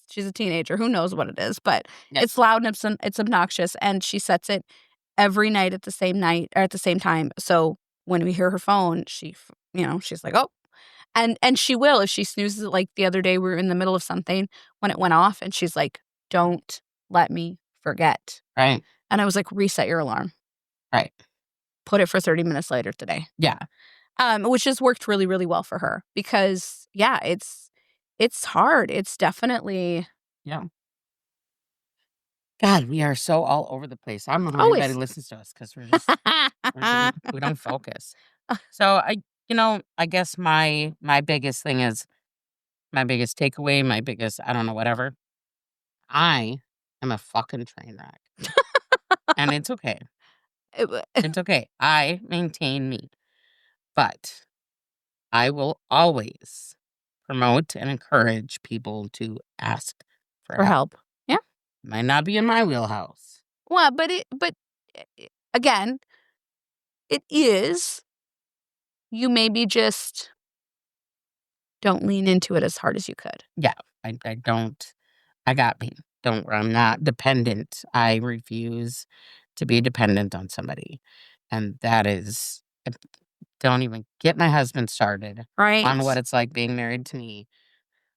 she's a teenager. Who knows what it is? But Yeah, it's loud and it's obnoxious, and she sets it every night at the same night or at the same time. So when we hear her phone, she's like, "Oh," and she will if she snoozes it. Like the other day, we were in the middle of something when it went off, and she's like, "Don't let me forget." right, And I was like, "Reset your alarm. right. Put it for 30 minutes later today." Yeah, Which has worked really, really well for her because, yeah, it's hard. It's definitely yeah. God, we are so all over the place. I don't know how anybody always. listens to us because we don't focus. So I guess my biggest thing is my biggest takeaway, my biggest I don't know, whatever. I am a fucking train wreck. And it's okay. It wa It's okay. I maintain me, but I will always promote and encourage people to ask for for help. help. Yeah. Might not be in my wheelhouse. Well, again, it is. You maybe just don't lean into it as hard as you could. Yeah, I don't I got me. Don't I'm not dependent. I refuse to be dependent on somebody. And that is don't even get my husband started on what Right? it's like being married to me.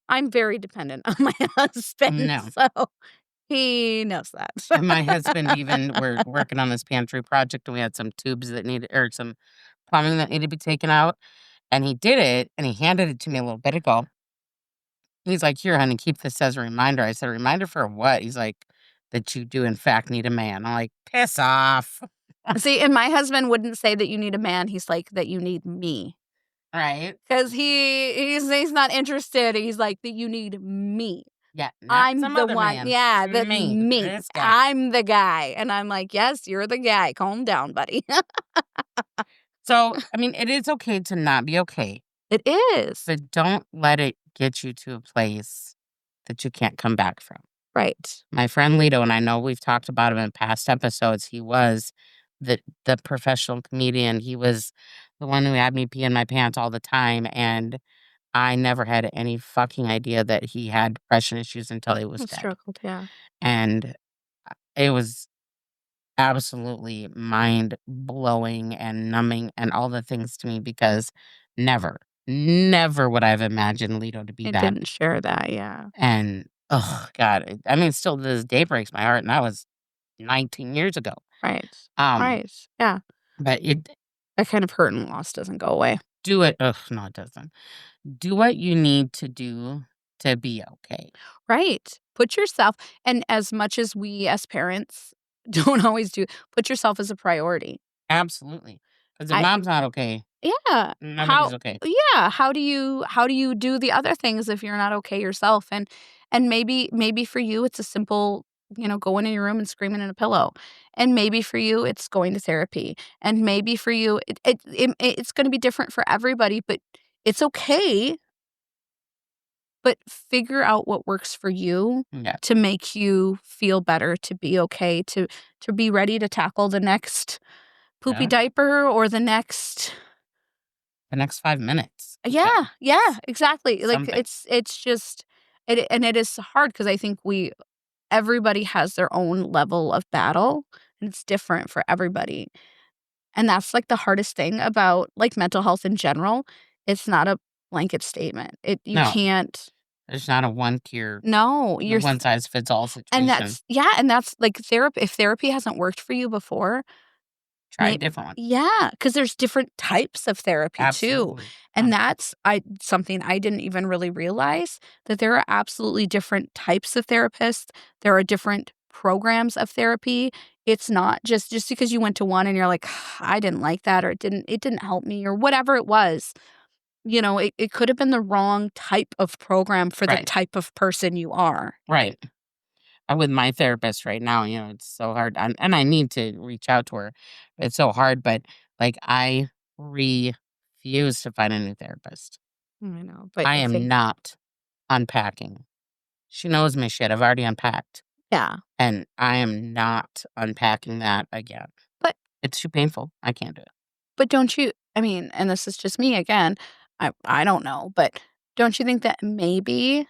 I'm very dependent on my husband, No. so he knows that. And my husband even we're working on this pantry project and we had some tubes that needed or some plumbing that needed to be taken out. And he did it and he handed it to me a little bit ago. He's like, "Here, honey, keep this as a reminder." I said, "A reminder for what?" He's like, "That you do in fact need a man." I'm like, "Piss off." See, and my husband wouldn't say that you need a man, he's like, "That you need me." Right? 'Cause he's not interested, he's like, "That you need me. Yeah, not I'm some the other one." man. Yeah, that Me. me. This guy. I'm the guy, and I'm like, "Yes, you're the guy, calm down, buddy." So, I mean, it is okay to not be okay, It is. but don't let it get you to a place that you can't come back from. Right. My friend Lito, and I know we've talked about him in past episodes, he was the professional comedian. He was the one who had me pee in my pants all the time, and I never had any fucking idea that he had depression issues until he was I dead. struggled, yeah. And it was absolutely mind-blowing and numbing and all the things to me because never, never would I have imagined Lito to be I that. didn't share that, yeah. And, oh god, I mean, still to this day breaks my heart, and that was 19 years ago. Right. Um, Right. Yeah. but it That kind of hurt and loss doesn't go away. do it ugh, no, it doesn't. Do what you need to do to be okay. Right. Put yourself and as much as we as parents don't always do, put yourself as a priority. Absolutely. Because if I mom's not okay, Yeah. nobody's okay. How do you do the other things if you're not okay yourself? And maybe for you it's a simple, going in your room and screaming in a pillow. And maybe for you it's going to therapy. And maybe for you it's going to be different for everybody, but it's okay but figure out what works for you Yeah. to make you feel better, to be okay, to be ready to tackle the next poopy Yeah. diaper or the next The next 5 minutes. Yeah, exactly. Like, Something. it's just it is hard because I think everybody has their own level of battle, and it's different for everybody. And that's, like, the hardest thing about, like, mental health in general. It's not a blanket statement. You No. can't There's not a one cure, No, you're one size fits all and situation. that's, like, therapy if therapy hasn't worked for you before, Try a different one. yeah, because there's different types of therapy too, Absolutely. and that's something I didn't even really realize, that there are absolutely different types of therapists, there are different programs of therapy. It's not just because you went to one and you're like, "I didn't like that," or it didn't help me," or whatever it was, it could have been the wrong type of program for the Right. type of person you are. Right. With my therapist right now, it's so hard, and I need to reach out to her. It's so hard, but, like, I refuse to find a new therapist. I know, but I I am think not unpacking. She knows my shit, I've already unpacked, yeah, and I am not unpacking that again. but It's too painful, I can't do it. But don't you I mean, and this is just me again, I don't know, but don't you think that maybe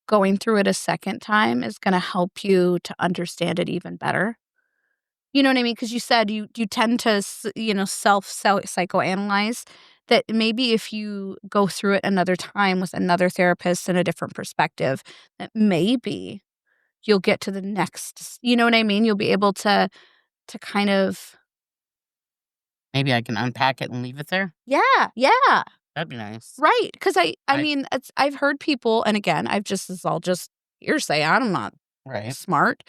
going through it a second time is gonna help you to understand it even better? You know what I mean? Because you said you tend to psychoanalyze, that maybe if you go through it another time with another therapist and a different perspective, that maybe you'll get to the next you know what I mean? You'll be able to kind of Maybe I can unpack it and leave it there? yeah. That'd be nice. Right, because I I mean, I've heard people and again, this is all just hearsay, I'm not Right. smart,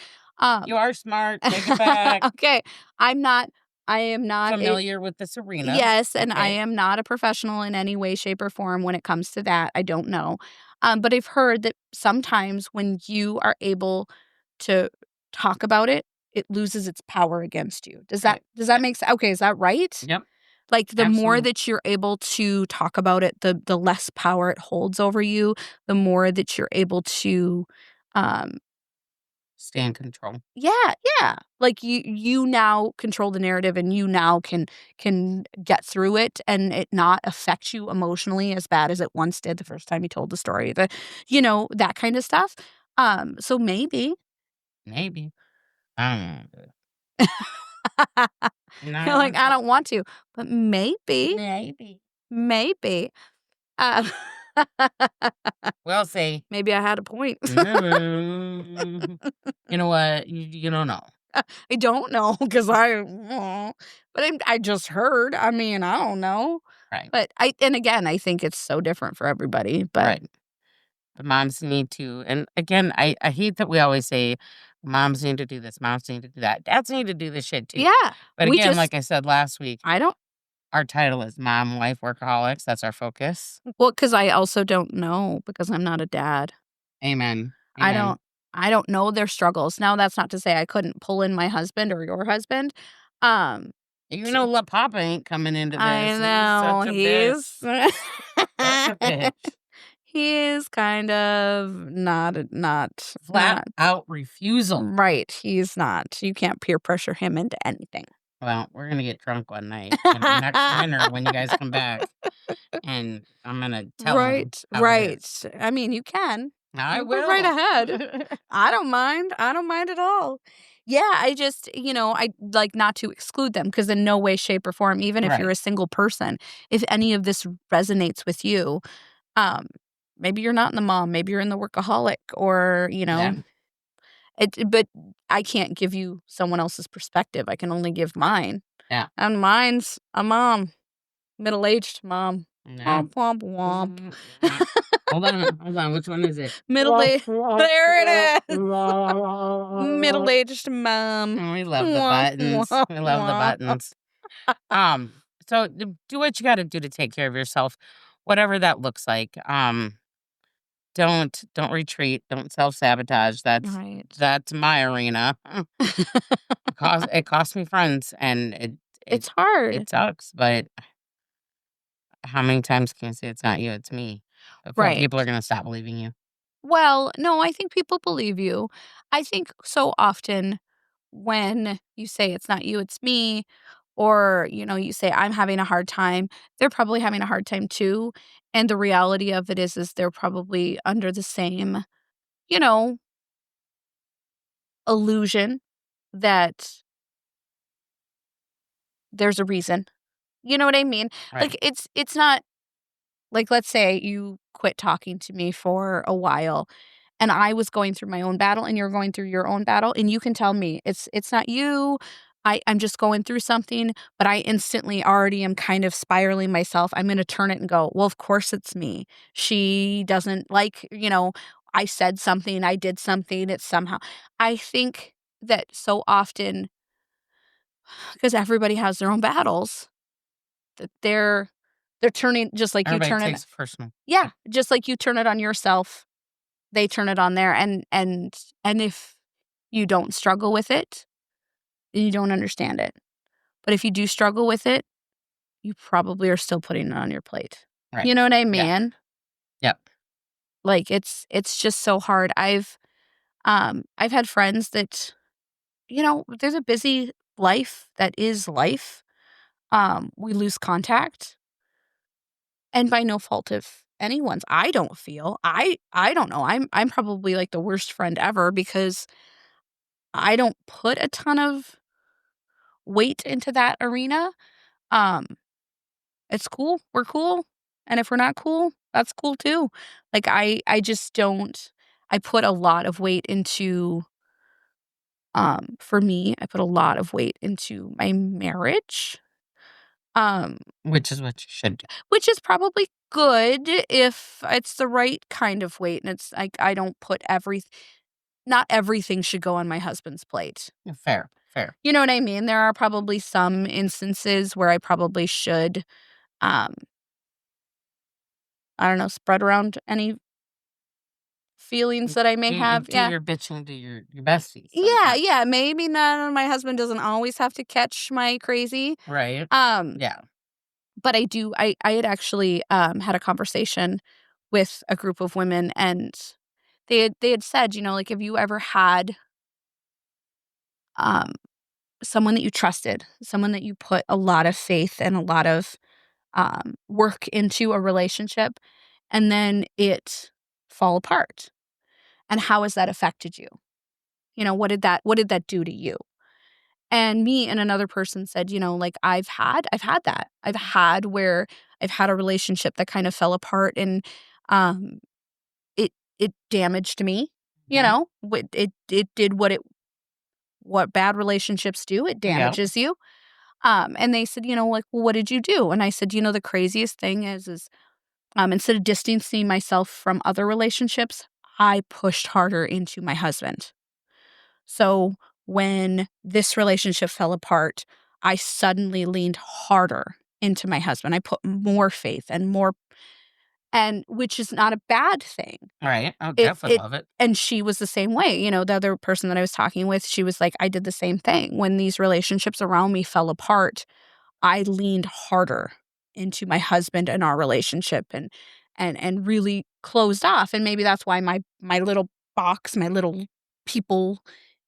You are smart, take it back. okay, I am not a Familiar with this arena. yes, and I Okay. am not a professional in any way, shape, or form when it comes to that, I don't know, but I've heard that sometimes when you are able to talk about it, it loses its power against you. Right. Does that make sense? Okay, is that right? Yep. Like, the more Absolutely. that you're able to talk about it, the less power it holds over you, the more that you're able to, um Stay in control. yeah, yeah. Like, you now control the narrative and you now can get through it and it not affect you emotionally as bad as it once did the first time you told the story, that kind of stuff. So maybe. Maybe. I don't know. You're like, "I No. don't want to," but maybe, Maybe. maybe. Uh We'll see. Maybe I had a point. Mm. You know what? You don't know. I don't know because but I just heard. I mean, I don't know. Right. But and again, I think it's so different for everybody. But Right. The moms need to, and again, I hate that we always say moms need to do this, moms need to do that. Dads need to do this shit too. yeah, But we again, just like I said last week, I don't our title is Mom, Wife, Workaholics. That's our focus. because I also don't know because I'm not a dad. Amen. I Amen. don't I don't know their struggles. Now that's not to say I couldn't pull in my husband or your husband. Um, You know, La Papa ain't coming into this. I know He's such a bitch. Such a bitch. he is kind of not Flat out refusal. right. He's not. You can't peer pressure him into anything. Well, we're gonna get drunk one night next winter when you guys come back, and I'm gonna tell him Right, how it right. is. I mean, you can. I You go will. right ahead. I don't mind. I don't mind at all. Yeah, I just, I like not to exclude them because in no way, shape, or form, even if Right. you're a single person, if any of this resonates with you, um, maybe you're not in the mom, maybe you're in the workaholic, or Yeah. But I can't give you someone else's perspective. I can only give mine. Yeah. And mine's a mom, middle-aged mom. Yeah. Womp womp womp. Hold on. Which one is it? Middle-aged. There it is. Middle-aged mom. We love the Womp, buttons. womp, We love the womp. buttons. So do what you got to do to take care of yourself, whatever that looks like. Don't retreat. Don't self sabotage. Right. That's my arena. It cost me friends, and It's hard. it sucks. But how many times can I say it's not you? It's me. I feel Right. people are gonna stop believing you. Well, no, I think people believe you. I think so often when you say it's not you, it's me, or, you say I'm having a hard time, they're probably having a hard time too. And the reality of it is they're probably under the same, you know, illusion that there's a reason. You know what I mean? Right. Like it's not like, let's say you quit talking to me for a while and I was going through my own battle and you're going through your own battle and you can tell me it's not you. I'm just going through something, but I instantly already am kind of spiraling myself. I'm going to turn it and go, well, of course it's me. She doesn't like, I said something, I did something. It's somehow, I think that so often, because everybody has their own battles, that they're turning just like you Everybody turn it. takes it personal. Yeah, just like you turn it on yourself, they turn it on there, and if you don't struggle with it, then you don't understand it. But if you do struggle with it, you probably are still putting it on your plate. Right. You know what I Yeah. mean? Yep. Like, it's just so hard. I've had friends that, there's a busy life that is life. We lose contact, and by no fault of anyone's. I don't feel. I don't know. I'm probably like the worst friend ever because I don't put a ton of weight into that arena. Um, it's cool. We're cool. And if we're not cool, that's cool too. Like I just don't I put a lot of weight into for me, I put a lot of weight into my marriage. Um, Which is what you should do. which is probably good if it's the right kind of weight and it's like I don't put not everything should go on my husband's plate. Yeah, fair. Fair. You know what I mean? There are probably some instances where I probably should, um, I don't know, spread around any feelings that I may have. Do Yeah. your bitching to your besties. Yeah, yeah. Maybe none my husband doesn't always have to catch my crazy. Right. Um, Yeah. but I had actually had a conversation with a group of women and they had said, like, have you ever had um someone that you trusted, someone that you put a lot of faith and a lot of work into a relationship, and then it fall apart? And how has that affected you? What did that do to you? And me and another person said, like I've had that. I've had where I've had a relationship that kind of fell apart and um it damaged me. Mhm. It did what bad relationships do. It Yeah. damages you. And they said, like, well, what did you do? And I said, the craziest thing is instead of distancing myself from other relationships, I pushed harder into my husband. So when this relationship fell apart, I suddenly leaned harder into my husband. I put more faith and more, and which is not a bad thing. Right. Oh, It definitely it love it. and she was the same way. The other person that I was talking with, she was like, I did the same thing. When these relationships around me fell apart, I leaned harder into my husband and our relationship and really closed off. And maybe that's why my little box, my little people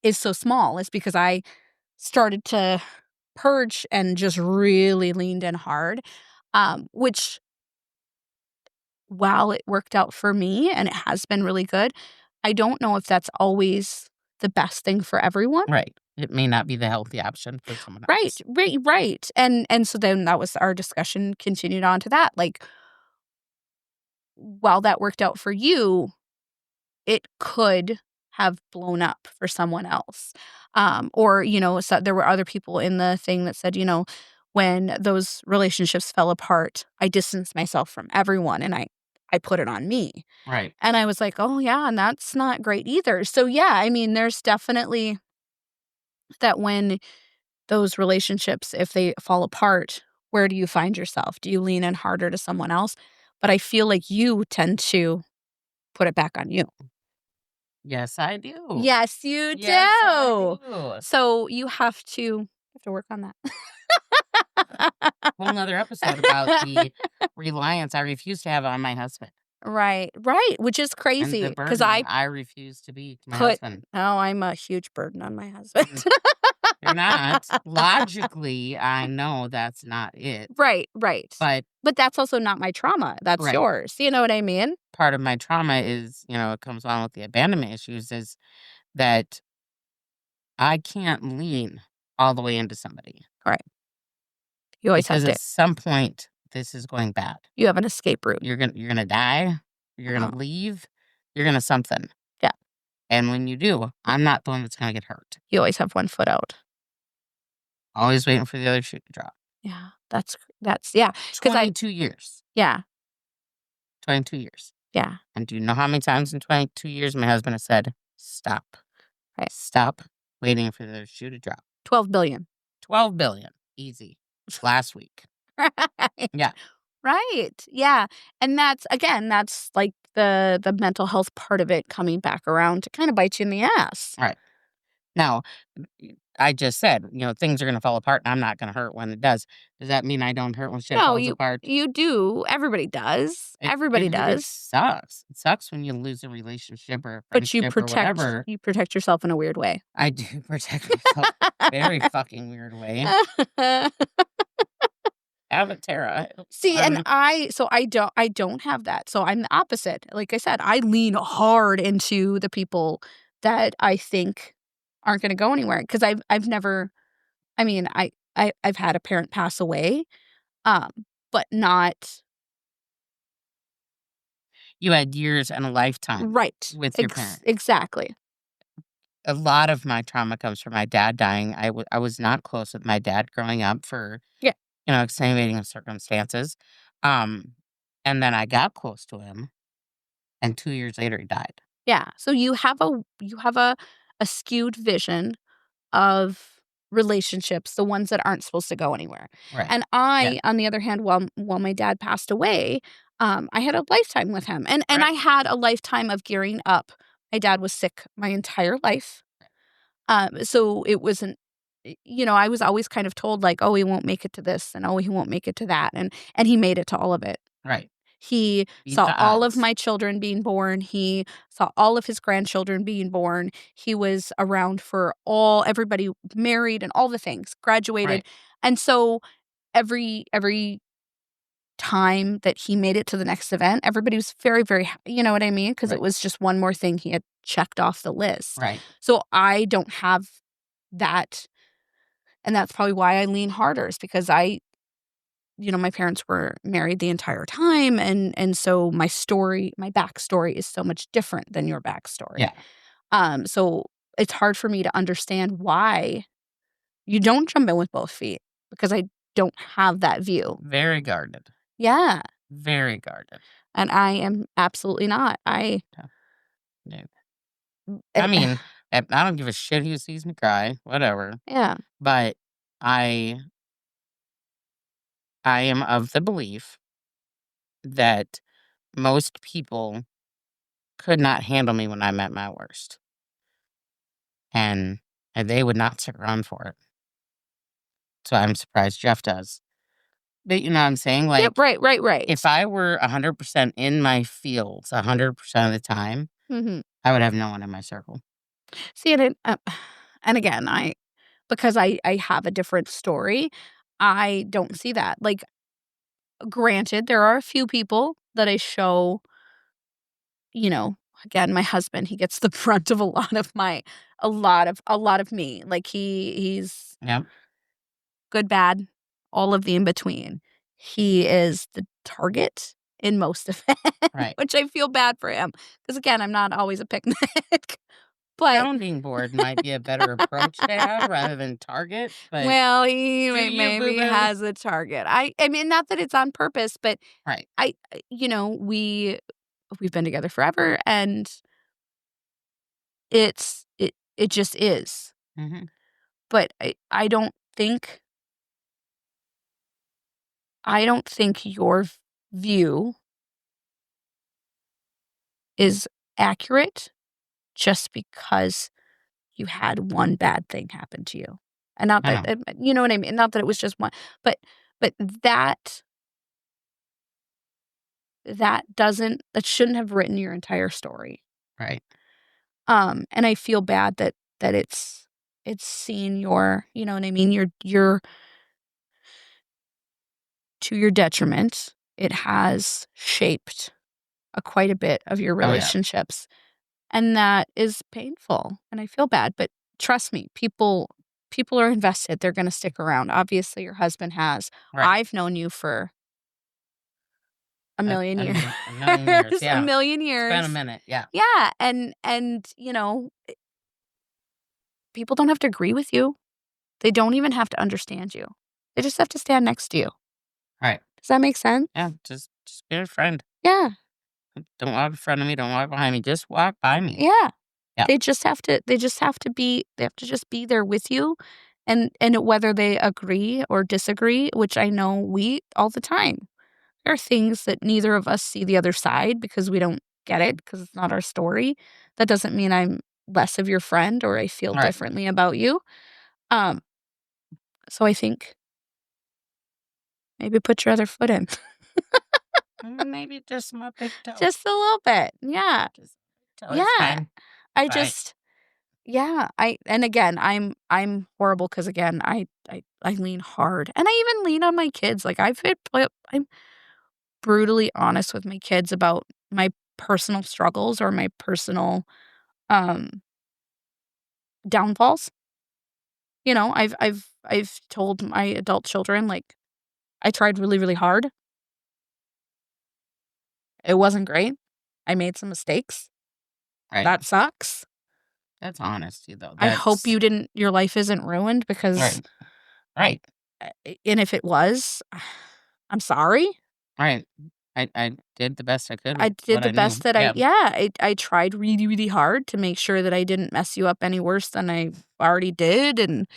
is so small. Is because I started to purge and just really leaned in hard. Which while it worked out for me and it has been really good, I don't know if that's always the best thing for everyone. Right. It may not be the healthy option for someone Right, else. right, right. And so then that was our discussion continued on to that. Like, while that worked out for you, it could have blown up for someone else. Or, so there were other people in the thing that said, when those relationships fell apart, I distanced myself from everyone and I put it on me. Right. And I was like, oh yeah, and that's not great either. So yeah, I mean, there's definitely that when those relationships, if they fall apart, where do you find yourself? Do you lean in harder to someone else? But I feel like you tend to put it back on you. Yes, I do. Yes, you Yes, I do. do. So you have to work on that. Whole nother episode about the reliance I refuse to have on my husband. Right, right, which is And the crazy because burden I I refuse to be to my put husband. oh, I'm a huge burden on my husband. Mm, you're not. Logically, I know that's not it, Right, right. but But that's also not my trauma, that's right. yours, you know what I mean? Part of my trauma is, it comes along with the abandonment issues is that I can't lean all the way into somebody Right. You always have because to at some point this is going bad. you have an escape route. You're gonna die, you're Uh-huh. gonna leave, you're gonna something. Yeah, And when you do, I'm not the one that's gonna get hurt. you always have one foot out. Always waiting for the other shoe to drop. Yeah, that's yeah, because I 22 years. yeah, 22 years. yeah, And do you know how many times in 22 years my husband has said, "Stop. right. Stop waiting for the shoe to drop." 12,000,000,000. 12,000,000,000. Easy. Last week. Right. Yeah. Right, yeah, and that's again, that's, like, the mental health part of it coming back around to kinda bite you in the ass. All right. Now, I just said, things are gonna fall apart and I'm not gonna hurt when it does. Does that mean I don't hurt when shit No, falls you apart? you do, everybody does, It everybody it it does, sucks. It sucks when you lose a relationship or a but friendship or whatever. you protect yourself in a weird way. I do protect myself very fucking weird way. Have it, Tara. See, and Um, I don't have that, so I'm the opposite. Like I said, I lean hard into the people that I think aren't gonna go anywhere because 'cause I've never I mean, I've had a parent pass away, um, but not you had years and a lifetime right. with your parent. Exactly. A lot of my trauma comes from my dad dying. I was not close with my dad growing up for, Yeah. extenuating circumstances. Um, and then I got close to him, and 2 years later, he died. Yeah, so you have a skewed vision of relationships, the ones that aren't supposed to go anywhere. Right. And Yeah. I, on the other hand, while my dad passed away, I had a lifetime with him, and Right. I had a lifetime of gearing up. My dad was sick my entire life, so it wasn't. I was always kind of told like, "Oh, he won't make it to this," and "Oh, he won't make it to that," and he made it to all of it. Right. He Beat saw the all of odds. my children being born, he saw all of his grandchildren being born, he was around for everybody married and all the things, graduated, Right. and so every time that he made it to the next event, everybody was very, very you know what I mean? Because it Right. was just one more thing he had checked off the list. Right. So I don't have that, and that's probably why I lean harder is because my parents were married the entire time, and so my backstory is so much different than your backstory. Yeah. So it's hard for me to understand why you don't jump in with both feet because I don't have that view. Very guarded. Yeah, Very guarded. and I am absolutely not. No. Eh, I mean, I don't give a shit who sees me cry, whatever. yeah, But I I am of the belief that most people could not handle me when I'm at my worst, and they would not stick around for it. So I'm surprised Jeff does. But you know what I'm saying? yeah, Like, right, right, right. if I were 100% in my fields 100% of the time, Hmm. I would have no one in my circle. See, and again, because I have a different story, I don't see that. Like, granted, there are a few people that I show. Again, my husband, he gets the brunt of a lot of me. Like he's Yep. good, bad, all of the in between. He is the target in most of it, Right. which I feel bad for him because again, I'm not always a picnic. But Sounding board might be a better approach to have rather than target, but well, he do you, maybe boo-boo? has a target. I mean, not that it's on purpose, but Right. we've been together forever, and it just is. Mhm. But I don't think your view is accurate just because you had one bad thing happen to you. And not I that know. you know what I mean? Not that it was just one, but that that shouldn't have written your entire story. Right. And I feel bad that it's seen your, you know what I mean, your to your detriment. It has shaped quite a bit of your Oh, yeah. relationships. And that is painful. And I feel bad, but trust me, people are invested. They're going to stick around. Obviously, your husband has. Right. I've known you for a million years. A million years, yeah. A million years. It's been a minute, yeah. Yeah, and you know, people don't have to agree with you. They don't even have to understand you. They just have to stand next to you. Right. Does that make sense? Yeah, just be a friend. Yeah. Don't walk in front of me, don't walk behind me, just walk by me. Yeah. Yeah. They have to just be there with you, and whether they agree or disagree, which I know we all the time. There are things that neither of us see the other side because we don't get it because it's not our story. That doesn't mean I'm less of your friend or I feel Right. differently about you. So I think maybe put your other foot in. Maybe just my big toe. Just a little bit. Yeah. Just toe is Yeah. fine. I Right. just and again, I'm horrible because again, I lean hard. And I even lean on my kids. Like I'm brutally honest with my kids about my personal struggles or my personal downfalls. You know, I've told my adult children, like, I tried really, really hard. It wasn't great. I made some mistakes. Right. That sucks. That's honesty, though. I hope your life isn't ruined because Right. And if it was, I'm sorry. Right. I did the best I could. I with did what the best knew. that I tried really, really hard to make sure that I didn't mess you up any worse than I already did, and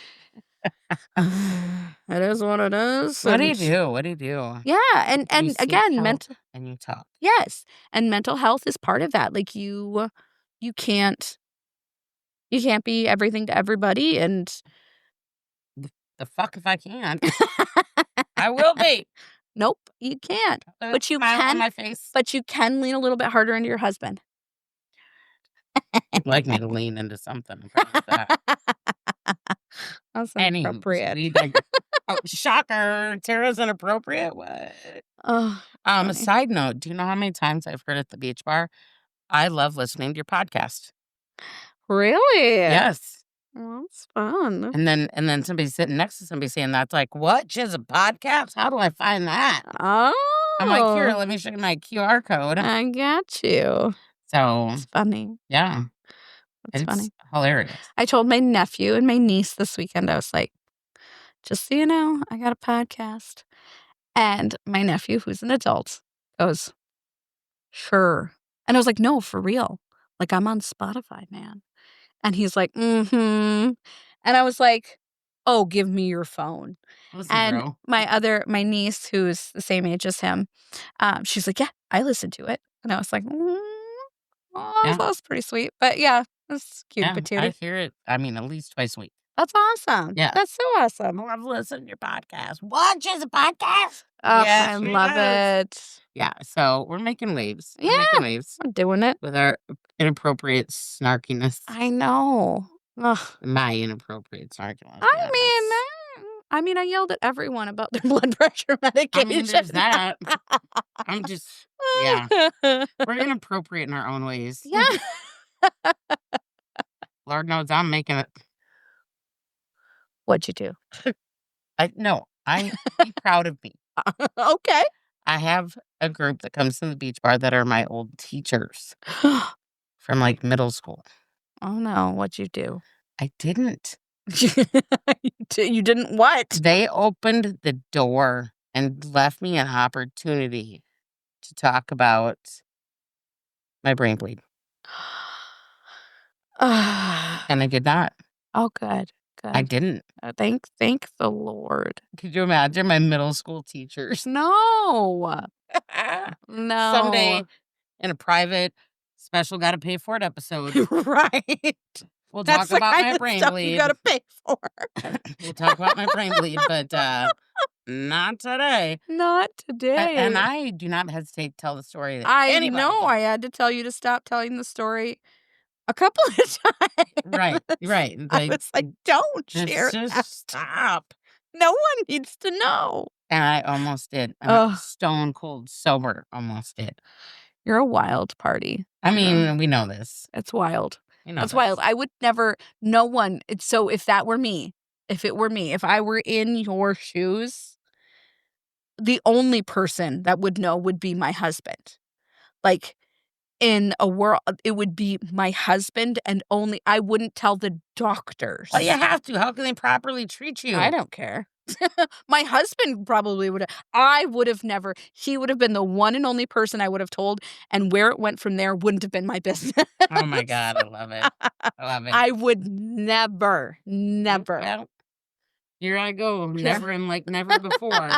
it is what it is. What do you do? What do you do? Yeah, and You seek again, help and you talk. yes, and mental health is part of that. Like you can't be everything to everybody, and The fuck if I can. I will be. nope, you can't. But you Smile on can. my face. But you can lean a little bit harder into your husband. I'd like me to lean into something. I'm proud of that. That's Anywho, inappropriate. Oh, shocker. Tara's inappropriate? What? Oh, A funny. side note, do you know how many times I've heard at the beach bar? I love listening to your podcast. Really? Yes. Well, that's fun. And then somebody sitting next to somebody saying that's like, what? She has a podcast? How do I find that? Oh. I'm like, here, let me show you my QR code. I got you. So, It's funny. yeah. That's It's funny. hilarious. I told my nephew and my niece this weekend, I was like, just so you know, I got a podcast. And my nephew, who's an adult, goes, sure. And I was like, no, for real. Like, I'm on Spotify, man. And he's like, mm-hmm. And I was like, oh, give me your phone. Listen, And bro. my niece, who's the same age as him, she's like, yeah, I listened to it. And I was like, Yeah. that's pretty sweet. But yeah, that's cute Yeah, I patootie. hear it, at least twice a week. That's awesome. Yeah. That's so awesome. I've listened to your podcast. What? She's a podcast? Oh, Yes, I she love does. it. Yeah, so we're making waves. We're Yeah. making waves I'm doing it. with our inappropriate snarkiness. I know. Ugh. My inappropriate snarkiness. I mean, I yelled at everyone about their blood pressure medication. There's that. I'm just, yeah. We're inappropriate in our own ways. Yeah. Lord knows I'm making it. What'd you do? I'm be proud of me. Okay. I have a group that comes to the beach bar that are my old teachers from like middle school. Oh no, what'd you do? I didn't. You didn't what? They opened the door and left me an opportunity to talk about my brain bleed. And I did not. Oh, good. I didn't. Thank the Lord. Could you imagine my middle school teachers? No. No. Someday in a private special gotta pay for it episode. Right. We'll That's talk the about kind my of brain stuff bleed. you gotta pay for. We'll talk about my brain bleed, but not today. Not A today. and I do not hesitate to tell the story to I anybody. know I had to tell you to stop telling the story a couple of times. Right, right, I was like, "Don't share just that. stop. No one needs to know." And I almost did. And I Ugh. was stone cold sober, almost did. You're a wild party. I Yeah. mean, we know this. It's wild. We know That's wild. this. I would never no one so if that were me, if I were in your shoes, the only person that would know would be my husband. Like, in a world it would be my husband and only I wouldn't tell the doctors. Well, you have to. How can they properly treat you? I don't care. My husband probably would I would have never he would have been the one and only person I would have told, and where it went from there wouldn't have been my business. Oh my God, I love it. I love it. I would never. Well, here I go. Never and like never before.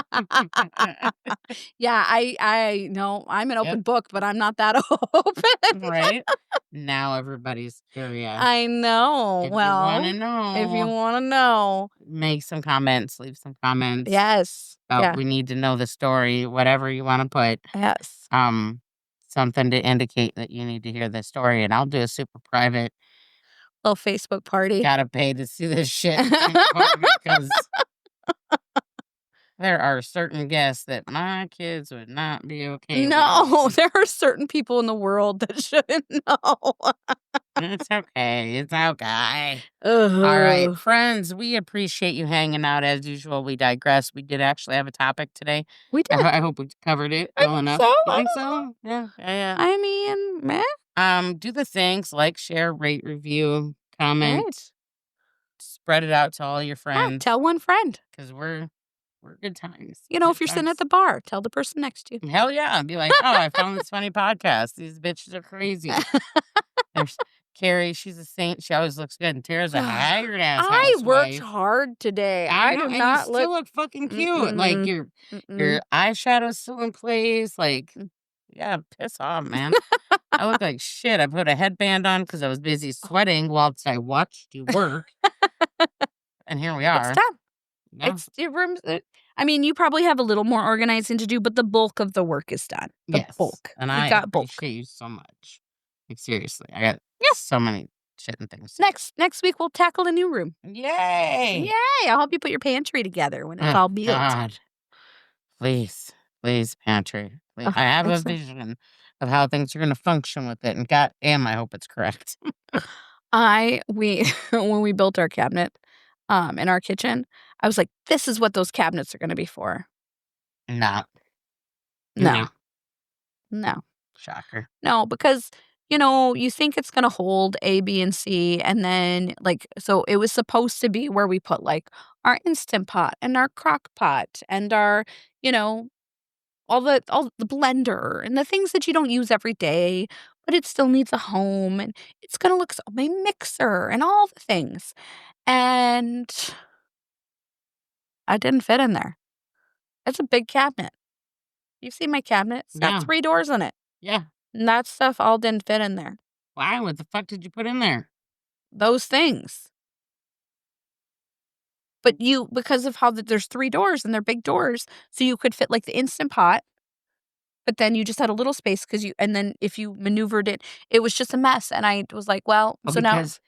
Yeah, I know I'm an Yep. open book, but I'm not that open. Right? Now everybody's curious. I know. If you Well, wanna know, if you wanna know. make some comments, leave some comments. Yes. Yeah. We need to know the story, whatever you wanna put. Yes. Something to indicate that you need to hear this story, and I'll do a super private, Little Facebook party. gotta pay to see this shit because there are certain guests that my kids would not be okay No, with. there are certain people in the world that shouldn't know. It's okay. It's okay. All right, Ugh. friends, we appreciate you hanging out as usual. We digress. We did actually have a topic today. We did. I hope we covered it I well think enough. so. You I think don't so? Yeah, yeah, I mean, meh. yeah. Do the things like share, rate, review, comment, Right. spread it out to all your Yeah, friends tell one friend. because we're good times. You know, Good if you're sitting at times. the bar, tell the person next to you. Hell yeah, be like, oh, I found this funny podcast. These bitches are crazy. There's Carrie, she's a saint. She always looks good. And Tara's a haggard ass I worked housewife. hard today. I I know, do and not you still look fucking cute. Like Mm-mm. your eyeshadow's still in place. Like, yeah, piss off, man. I look like shit. I put a headband on because I was busy sweating whilst I watched you work. And here we are. It's done. Yeah. It's your rooms. I mean, you probably have a little more organizing to do, but the bulk of the work is done. The Yes. bulk. And We I got bulk. appreciate you so much. Like, seriously. I got Yes. so many shit and things. Next week we'll tackle a new room. Yay! Yay! I'll help you put your pantry together when it's Oh, all built. God. Please, pantry. Please. Oh, I have a excellent. vision of how things are going to function with it, and goddamn, I hope it's correct. We when we built our cabinet, in our kitchen, I was like, "This is what those cabinets are going to be for." No. No, no, Shocker. no, because you think it's going to hold A, B, and C, and then so it was supposed to be where we put like our Instant Pot and our crock pot and our, all the blender and the things that you don't use every day, but it still needs a home and it's gonna look my mixer and all the things. And I didn't fit in there. It's a big cabinet. You've seen my cabinet. It's got Yeah. 3 doors in it. Yeah. And that stuff all didn't fit in there. Why? What the fuck did you put in there? Those things. But because of how there's 3 doors and they're big doors, so you could fit like the Instant Pot, but then you just had a little space and then if you maneuvered it, it was just a mess. And I was like, well, Well, so now because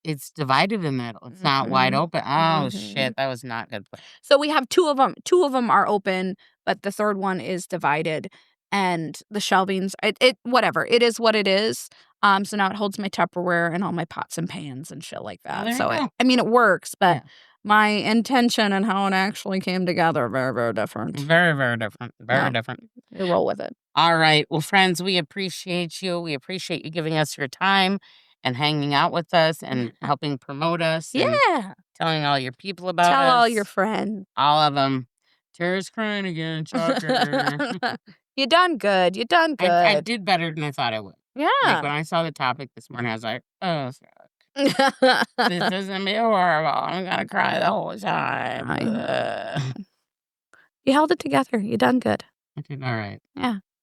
it's divided in the middle. It's not wide Mhm. open. Oh, Mhm. shit. That was not good. So we have 2 of them. 2 of them are open, but the third one is divided. And the shelvings, whatever. It is what it is. So now it holds my Tupperware and all my pots and pans and shit like that. there you So go. it works, but Yeah. my intention and how it actually came together very, very different. Very, very different. Very Yeah. different. You roll with it. All right. Well, friends, we appreciate you. We appreciate you giving us your time and hanging out with us and helping promote us and Yeah. telling all your people about Tell us. all your friends. All of them. Tara's crying again. Shocker. You done good. You done good. I did better than I thought I would. Like, Yeah. when I saw the topic this morning, I was like, oh, fuck. This isn't be horrible. I'm going to cry the whole time. I know. Ugh. You held it together. You done good. I did all right.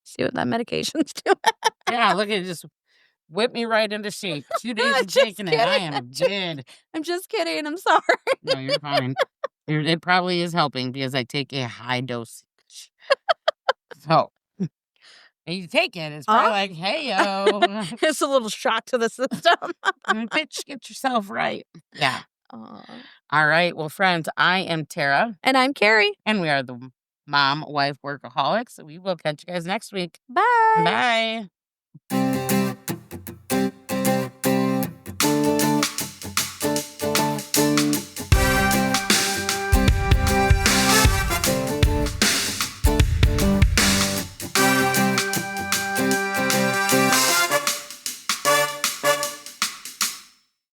See what that medication's doing. Yeah, look at it. Just whip me right into shape. 2 days of Just taking it. I am kidding. dead. I'm just kidding. I'm sorry. No, you're fine. It probably is helping because I take a high dosage. So, when you take it, it's probably like, "Hey, yo, It's a little shock to the system. bitch, get yourself right." Yeah. Aw. All right. Well, friends, I am Tara, And I'm Carrie. and we are the Mom Wife Workaholics. We will catch you guys next week. Bye. Bye.